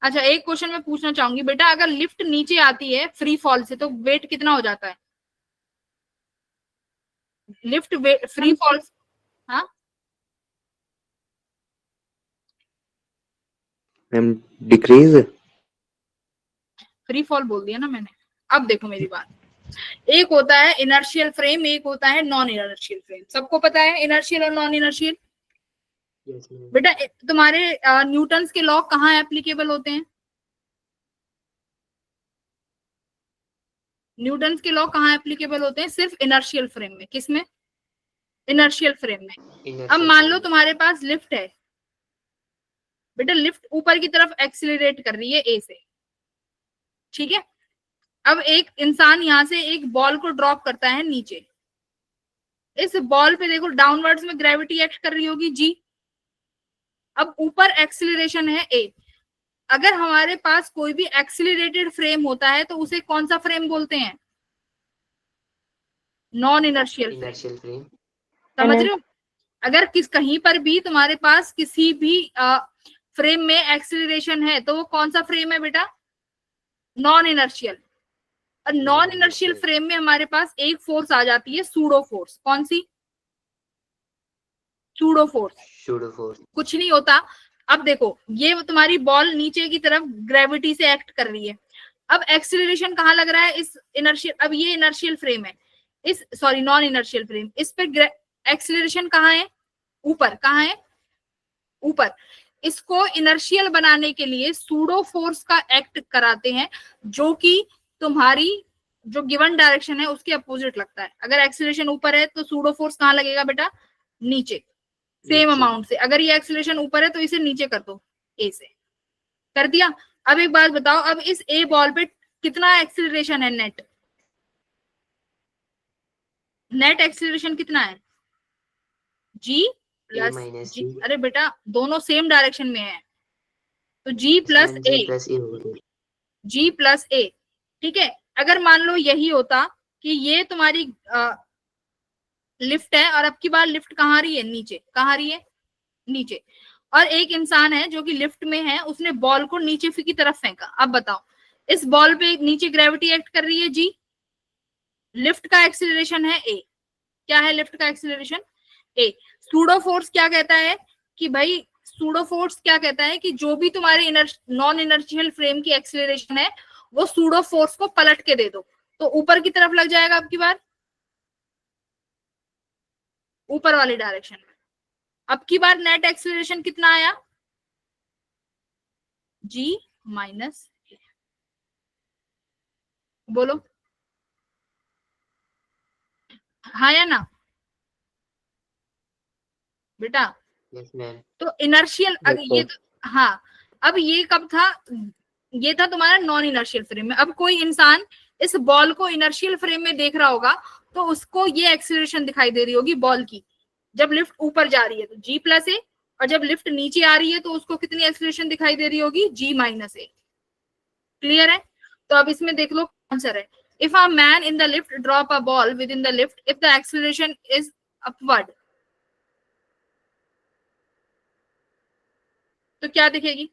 अच्छा, एक क्वेश्चन मैं पूछना चाहूंगी बेटा, अगर लिफ्ट नीचे आती है फ्री फॉल से तो वेट कितना हो जाता है? लिफ्ट फ्री फॉल, हाँ मैम डिक्रीज। फ्री फॉल बोल दिया ना मैंने। अब देखो मेरी बात, एक होता है इनर्शियल फ्रेम, एक होता है नॉन इनर्शियल फ्रेम। सबको पता है इनर्शियल और नॉन इनर्शियल। Yes ma'am. बेटा तुम्हारे न्यूटन्स के लॉ कहाँ एप्लीकेबल होते हैं? न्यूटन्स के लॉ कहाँ एप्लीकेबल होते हैं? सिर्फ इनर्शियल फ्रेम में। किसमें? इनर्शियल फ्रेम में। अब इनर्शियल मान लो फ्रेम। तुम्हारे पास लिफ्ट है बेटा, लिफ्ट ऊपर की तरफ एक्सिलरेट कर रही है ए से, ठीक है। अब एक इंसान यहां से एक बॉल को ड्रॉप करता है नीचे, इस बॉल पे देखो डाउनवर्ड्स में ग्रेविटी एक्ट कर रही होगी जी। अब ऊपर एक्सिलरेशन है ए, अगर हमारे पास कोई भी एक्सिलरेटेड फ्रेम होता है तो उसे कौन सा फ्रेम बोलते हैं? Non inertial frame. Inertial frame. समझ रहे हो? अगर कहीं पर भी तुम्हारे पास किसी भी फ्रेम में एक्सिलरेशन है तो वो कौन सा फ्रेम है बेटा? Non inertial. और नॉन इनर्शियल फ्रेम में हमारे पास एक फोर्स आ जाती है, सूडो फोर्स। कौन सी? Pseudo force. Pseudo force. कुछ नहीं होता। अब देखो ये तुम्हारी बॉल नीचे की तरफ ग्रेविटी से एक्ट कर रही है, अब एक्सिलरेशन कहाँ लग रहा है? इस इनर्शियल, अब ये इनर्शियल फ्रेम है, इस सॉरी नॉन इनर्शियल फ्रेम, इस पे एक्सिलरेशन कहाँ है? ऊपर। कहाँ है? ऊपर। इसको इनर्शियल बनाने के लिए सूडो फोर्स का एक्ट कराते हैं, जो कि तुम्हारी जो गिवन डायरेक्शन है उसके अपोजिट लगता है। अगर एक्सिलरेशन ऊपर है तो सूडो फोर्स कहाँ लगेगा बेटा? नीचे, सेम अमाउंट से। अगर ये एक्सिलरेशन ऊपर है तो इसे नीचे कर दो, ए से। कर दिया। अब एक बात बताओ, अब इस ए बॉल पे कितना एक्सिलरेशन है नेट? नेट एक्सिलरेशन कितना है? जी ए प्लस माइनस जी। जी। अरे बेटा दोनों सेम डायरेक्शन में है, तो जी प्लस जी ए, प्लस ए होगा। जी प्लस ए। ठीक है, अगर मान लो यही होता कि ये तुम्हारी लिफ्ट है और अब की बार लिफ्ट कहाँ आ रही है? नीचे। कहाँ आ रही है? नीचे। और एक इंसान है जो कि लिफ्ट में है, उसने बॉल को नीचे की तरफ फेंका। अब बताओ इस बॉल पे नीचे ग्रेविटी एक्ट कर रही है जी, लिफ्ट का एक्सिलरेशन है ए। क्या है लिफ्ट का एक्सिलरेशन? ए। सूडो फोर्स क्या कहता है कि भाई, सूडो फोर्स क्या कहता है कि जो भी तुम्हारे नॉन इनर्शियल फ्रेम की एक्सिलरेशन है वो सूडो फोर्स को पलट के दे दो, तो ऊपर की तरफ लग जाएगा। अब की बार ऊपर वाली डायरेक्शन में। अब की बार नेट एक्सिलरेशन कितना आया? जी माइनस, बोलो हाँ या ना बेटा? Yes ma'am. तो इनर्शियल अगर ये हाँ, अब ये कब था? ये था तुम्हारा नॉन इनर्शियल फ्रेम में। अब कोई इंसान इस बॉल को इनर्शियल फ्रेम में देख रहा होगा तो उसको ये एक्सिलरेशन दिखाई दे रही होगी बॉल की, जब लिफ्ट ऊपर जा रही है तो जी प्लस ए, और जब लिफ्ट नीचे आ रही है तो उसको कितनी एक्सिलरेशन दिखाई दे रही होगी? जी माइनस ए। क्लियर है? तो अब इसमें देख लो आंसर है, if a man in the lift drop a ball with in the lift, if the acceleration is upward, तो क्या दिखेगी?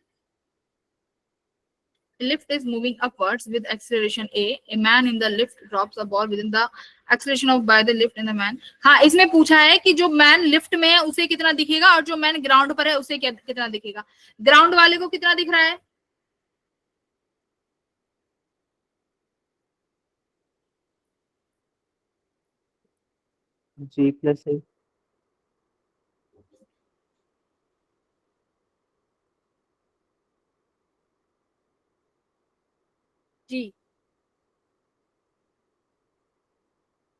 Lift is moving upwards with acceleration a. A man in the lift drops a ball within the acceleration of by the lift in the man. हाँ, इसमें पूछा है कि जो man lift में है उसे कितना दिखेगा और जो मैन ग्राउंड पर है उसे कितना दिखेगा। ग्राउंड वाले को कितना दिख रहा है? जी प्लस ए। जी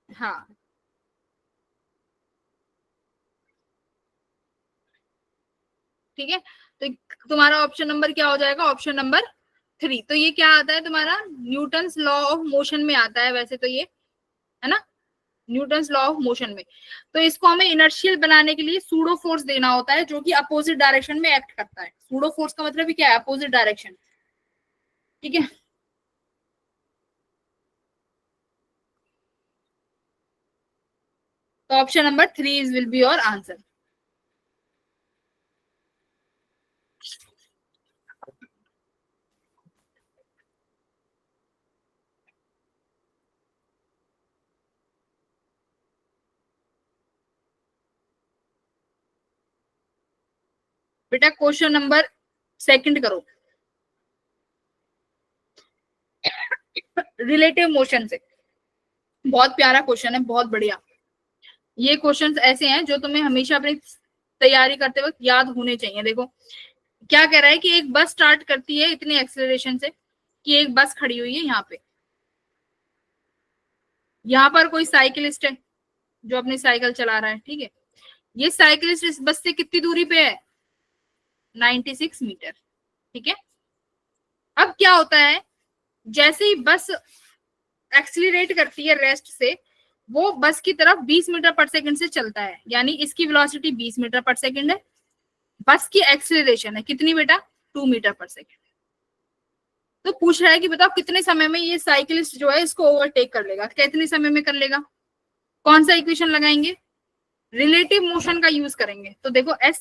हाँ, ठीक है। तो तुम्हारा ऑप्शन नंबर क्या हो जाएगा, ऑप्शन नंबर 3। तो ये क्या आता है तुम्हारा, न्यूटन्स लॉ ऑफ मोशन में आता है वैसे तो ये, है ना, न्यूटन्स लॉ ऑफ मोशन में। तो इसको हमें इनर्शियल बनाने के लिए सूडो फोर्स देना होता है जो कि अपोजिट डायरेक्शन में एक्ट करता है। सूडो फोर्स का मतलब भी क्या है, अपोजिट डायरेक्शन, ठीक है। तो option number 3 is will be your answer. बेटा क्वेश्चन नंबर सेकंड करो, रिलेटिव मोशन से। बहुत प्यारा क्वेश्चन है, बहुत बढ़िया। ये क्वेश्चंस ऐसे हैं जो तुम्हें हमेशा अपनी तैयारी करते वक्त याद होने चाहिए। देखो क्या कह रहा है कि एक बस स्टार्ट करती है इतने एक्सेलरेशन से कि एक बस खड़ी हुई है यहाँ पे, यहाँ पर कोई साइकिलिस्ट है जो अपनी साइकिल चला रहा है, ठीक है। ये साइकिलिस्ट इस बस से कितनी दूरी पे है, 96 मीटर, ठीक है। अब क्या होता है, जैसे ही बस एक्सीलरेट करती है रेस्ट से, वो बस की तरफ 20 मीटर पर सेकंड से चलता है, यानी इसकी वेलोसिटी 20 मीटर पर सेकंड है। बस की एक्सीलरेशन है कितनी बेटा, 2 मीटर पर सेकंड। तो पूछ रहा है कि बताओ कितने समय में ये साइकिलिस्ट जो है इसको ओवरटेक कर लेगा, कितने समय में कर लेगा। कौन सा इक्वेशन लगाएंगे, रिलेटिव मोशन का यूज करेंगे। तो देखो s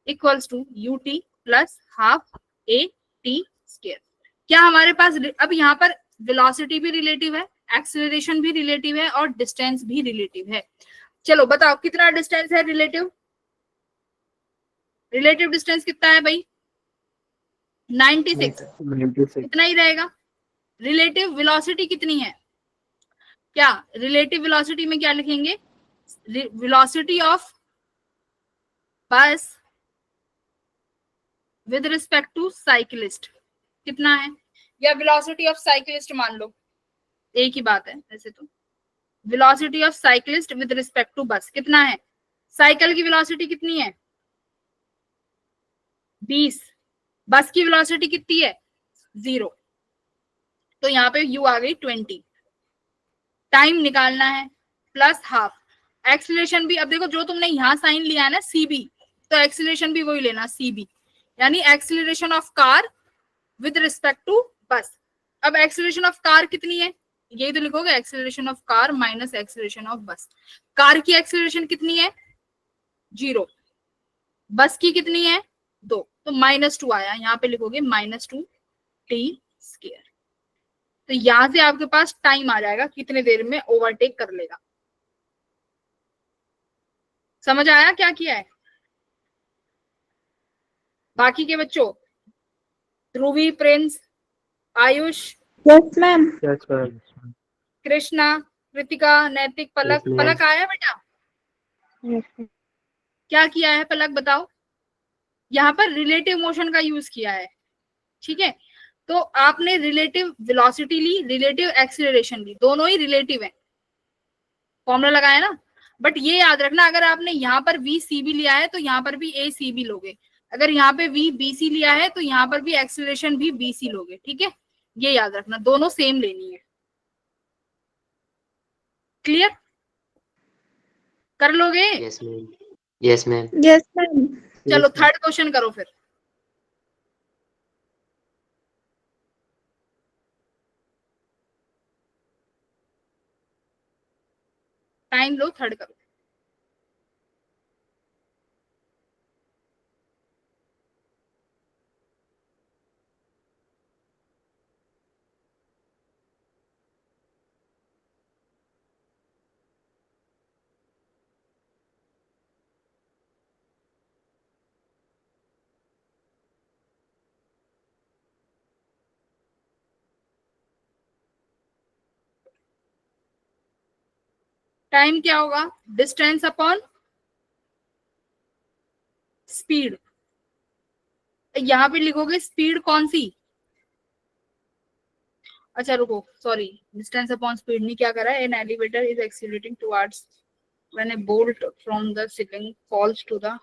equals to you T plus half A T square. क्या हमारे पास अब यहाँ पर वेलोसिटी भी रिलेटिव है, एक्सीलरेशन भी रिलेटिव है और डिस्टेंस भी रिलेटिव है। चलो बताओ कितना डिस्टेंस है रिलेटिव, रिलेटिव डिस्टेंस कितना है भाई, 96, 96। इतना ही रहेगा। रिलेटिव वेलोसिटी कितनी है, क्या रिलेटिव वेलोसिटी में क्या लिखेंगे, वेलोसिटी ऑफ बस विद रिस्पेक्ट टू साइकिलिस्ट कितना है, या वेलोसिटी ऑफ साइकिलिस्ट मान लो, एक ही बात है वैसे तो। Velocity of cyclist with respect to bus कितना है, साइकिल की वेलोसिटी कितनी है 20, बस की वेलोसिटी कितनी है 0, तो यहाँ पे u आ गई 20। टाइम निकालना है प्लस हाफ, एक्सीलरेशन भी अब देखो जो तुमने यहाँ साइन लिया है ना cb, तो एक्सीलरेशन भी वही लेना cb, यानी acceleration of car with respect to bus. अब एक्सीलरेशन ऑफ कार कितनी है, यही तो लिखोगे, acceleration of car minus acceleration of बस। कार की एक्सीलरेशन कितनी है 0, बस की कितनी है 2, तो -2 आया, यहाँ पे लिखोगे -2 टी स्क्वायर। तो यहां से आपके पास टाइम आ जाएगा कितने देर में ओवरटेक कर लेगा। समझ आया क्या किया है। बाकी के बच्चों, Dhruvi, Prince, Ayush, Yes, ma'am. Yes ma'am. Krishna, Kritika, Naitik, Palak. Yes, ma'am. पलक आया बेटा, Yes, ma'am. क्या किया है पलक बताओ। यहाँ पर रिलेटिव मोशन का यूज किया है, ठीक है। तो आपने रिलेटिव वेलोसिटी ली, रिलेटिव एक्सीलरेशन ली, दोनों ही रिलेटिव है, फॉर्मूला लगाया ना। बट ये याद रखना, अगर आपने यहाँ पर वी सी बी लिया है तो यहाँ पर भी ए सी बी लोगे, अगर यहाँ पे वी बी सी लिया है तो यहाँ पर भी एक्सीलरेशन भी बी सी लोगे, ठीक है। ये याद रखना, दोनों सेम लेनी है। क्लियर, कर लोगे। Yes, ma'am. Yes, ma'am. Yes, ma'am. चलो Yes, थर्ड क्वेश्चन करो फिर। टाइम लो, थर्ड करो। टाइम क्या होगा, डिस्टेंस अपॉन स्पीड। यहाँ पे लिखोगे स्पीड कौन सी, अच्छा रुको, सॉरी, डिस्टेंस अपॉन स्पीड नहीं, क्या करा है, an elevator is accelerating towards when a bolt from the ceiling falls to the,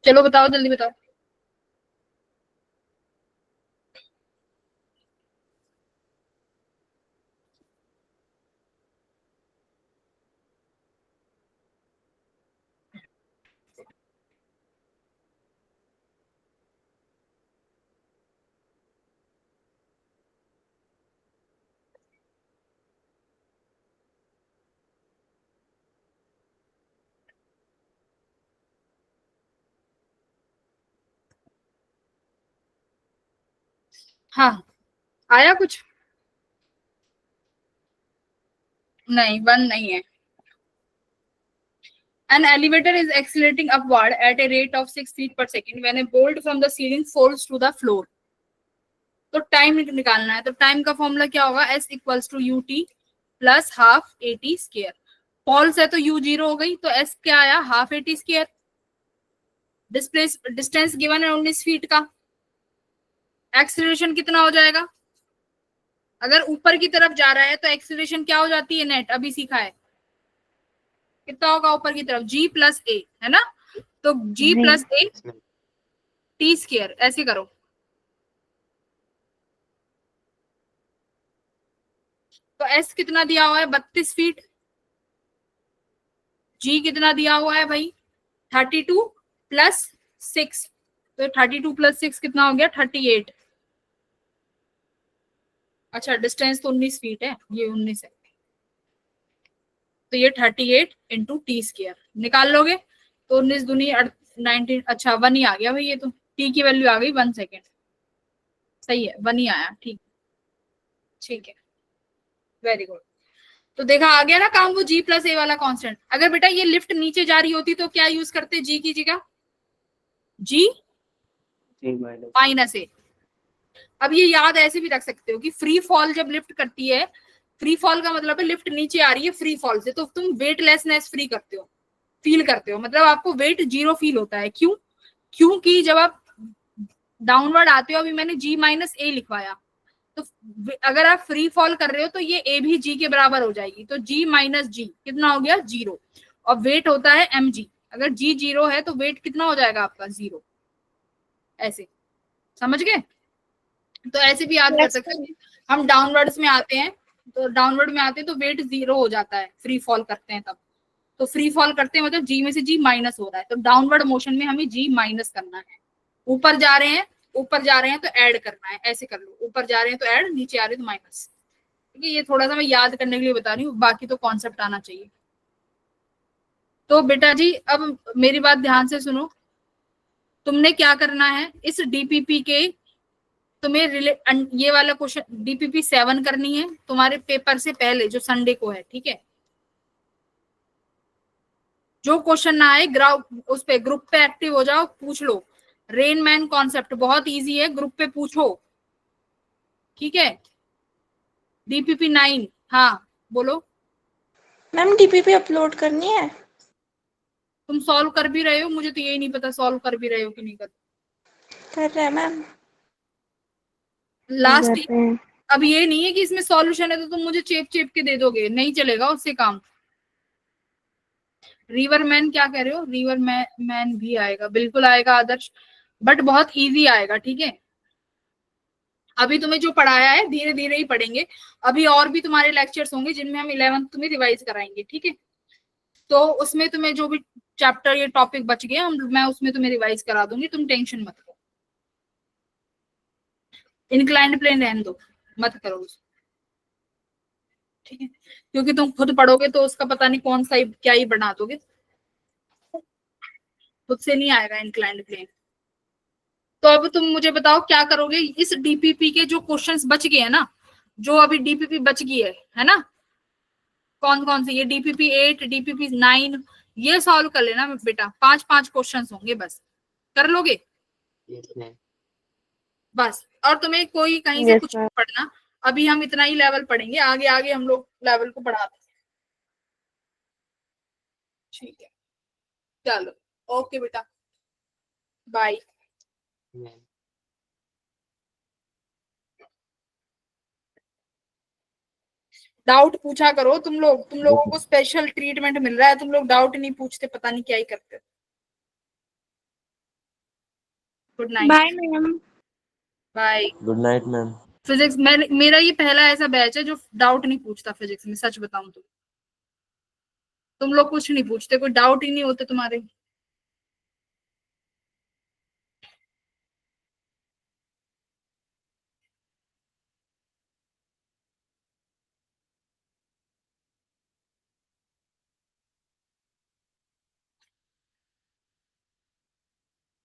चलो बताओ, जल्दी बताओ। हाँ, आया कुछ? नहीं, वन नहीं है। An elevator is accelerating upward at a rate of 6 feet per second when a bolt from the ceiling falls to the floor. तो टाइम निकालना है, तो टाइम का फॉर्मूला क्या होगा, s equals to you T plus half A T square. Falls है तो u zero हो गई, तो s क्या आया, half A T square. Distance given है 19 फीट का। एक्सीलरेशन कितना हो जाएगा, अगर ऊपर की तरफ जा रहा है तो एक्सीलरेशन क्या हो जाती है, नेट अभी सीखा है, कितना होगा ऊपर की तरफ, g प्लस ए, है ना, तो g प्लस ए टी स्क्र, ऐसे करो। तो s कितना दिया हुआ है, 32 फीट। g कितना दिया हुआ है भाई, 32 प्लस 6, तो 32 प्लस 6 कितना हो गया, 38। अच्छा, डिस्टेंस तो 19 फीट है, ये 19 है, तो ये 38 इंटू टी स्क्र निकाल लोगे, तो 19 दूनी 19, अच्छा 1 ही आ गया भाई, ये तो टी की वैल्यू आ गई 1 सेकेंड, सही है, 1 ही आया, ठीक, ठीक है, वेरी गुड। तो देखा आ गया ना काम, वो जी प्लस ए वाला कांस्टेंट। अगर बेटा ये लिफ्ट नीचे जा रही होती तो क्या यूज करते, जी की जगह जी माइनस ए। अब ये याद ऐसे भी रख सकते हो कि फ्री फॉल जब लिफ्ट करती है, फ्री फॉल का मतलब है लिफ्ट नीचे आ रही है फ्री फॉल से, तो तुम वेटलेसनेस फ्री करते हो, फील करते हो, मतलब आपको वेट जीरो फील होता है। क्यों, क्योंकि जब आप डाउनवर्ड आते हो, अभी मैंने जी माइनस ए लिखवाया, तो अगर आप फ्री फॉल कर रहे हो तो ये ए भी जी के बराबर हो जाएगी, तो जी माइनस जी कितना हो गया, जीरो, और वेट होता है एम जी। अगर जी जीरो है तो वेट कितना हो जाएगा आपका, जीरो। ऐसे समझ गए, तो ऐसे भी याद कर सकते हैं। हम डाउनवर्ड्स में आते हैं, तो डाउनवर्ड में आते हैं तो वेट जीरो हो जाता है, फ्री फॉल करते हैं तब, तो फ्री फॉल करते हैं मतलब जी में से जी माइनस हो रहा है, तो डाउनवर्ड मोशन में हमें जी माइनस करना है। ऊपर जा रहे हैं, ऊपर जा रहे हैं तो ऐड करना है, ऐसे कर लो, ऊपर जा रहे हैं तो ऐड, नीचे आ रहे हैं तो माइनस। ठीक है, ये थोड़ा सा मैं याद करने के लिए बता रही हूँ, बाकी तो कॉन्सेप्ट आना चाहिए। तो बेटा जी अब मेरी बात ध्यान से सुनो, तुमने क्या करना है, इस डीपीपी के तुम्हें ये वाला क्वेश्चन डीपीपी 7 करनी है तुम्हारे पेपर से पहले, जो संडे को है, ठीक है। जो क्वेश्चन ना आए उस पे ग्रुप पे एक्टिव हो जाओ, पूछ लो। रेन मैन कॉन्सेप्ट बहुत इजी है, ग्रुप पे पूछो, ठीक है। डीपीपी 9, हाँ बोलो। मैम डीपीपी अपलोड करनी है? तुम सॉल्व कर भी रहे हो, मुझे तो यही नहीं पता सॉल्व कर भी रहे हो कि नहीं कर रहे हैं मैम। लास्ट। अब ये नहीं है कि इसमें सॉल्यूशन है तो तुम मुझे चेप चेप के दे दोगे, नहीं चलेगा उससे काम। रिवर मैन क्या कह रहे हो, रिवर मैन भी आएगा, बिल्कुल आएगा आदर्श, बट बहुत इजी आएगा, ठीक है। अभी तुम्हें जो पढ़ाया है धीरे धीरे ही पढ़ेंगे, अभी और भी तुम्हारे लेक्चर्स होंगे जिनमें हम 11th तुम्हें रिवाइज कराएंगे, ठीक है। तो उसमें तुम्हें जो भी चैप्टर ये टॉपिक बच गए मैं उसमें तुम्हें रिवाइज करा दूंगी, तुम टेंशन मत लो। इंक्लाइंड प्लेन रहने दो, मत करो उसको, ठीक है, क्योंकि तुम खुद पढ़ोगे तो उसका पता नहीं कौन सा क्या ही बना दोगे, खुद से नहीं आएगा इंक्लाइंड प्लेन। तो अब तुम मुझे बताओ क्या करोगे, इस डीपीपी के जो क्वेश्चंस बच गए हैं ना, जो अभी डीपीपी बच गई है ना, कौन कौन से, ये डीपीपी 8, डीपीपी 9, ये सॉल्व कर लेना बेटा, 5-5 क्वेश्चंस होंगे, बस कर लोगे बस। और तुम्हें कोई कहीं से कुछ पढ़ना, अभी हम इतना ही लेवल पढ़ेंगे, आगे आगे हम लोग लेवल को बढ़ाते हैं, ठीक है। चलो ओके बेटा, बाय। मैम डाउट पूछा करो तुम लोगों को स्पेशल ट्रीटमेंट मिल रहा है, तुम लोग डाउट नहीं पूछते, पता नहीं क्या ही करते। Good night. Bye ma'am. Bye. Good night ma'am. Physics मेरा ये पहला ऐसा बैच है जो डाउट नहीं पूछता फिजिक्स में, सच बताऊं तो। तुम लोग कुछ नहीं पूछते, कोई डाउट ही नहीं होते तुम्हारे।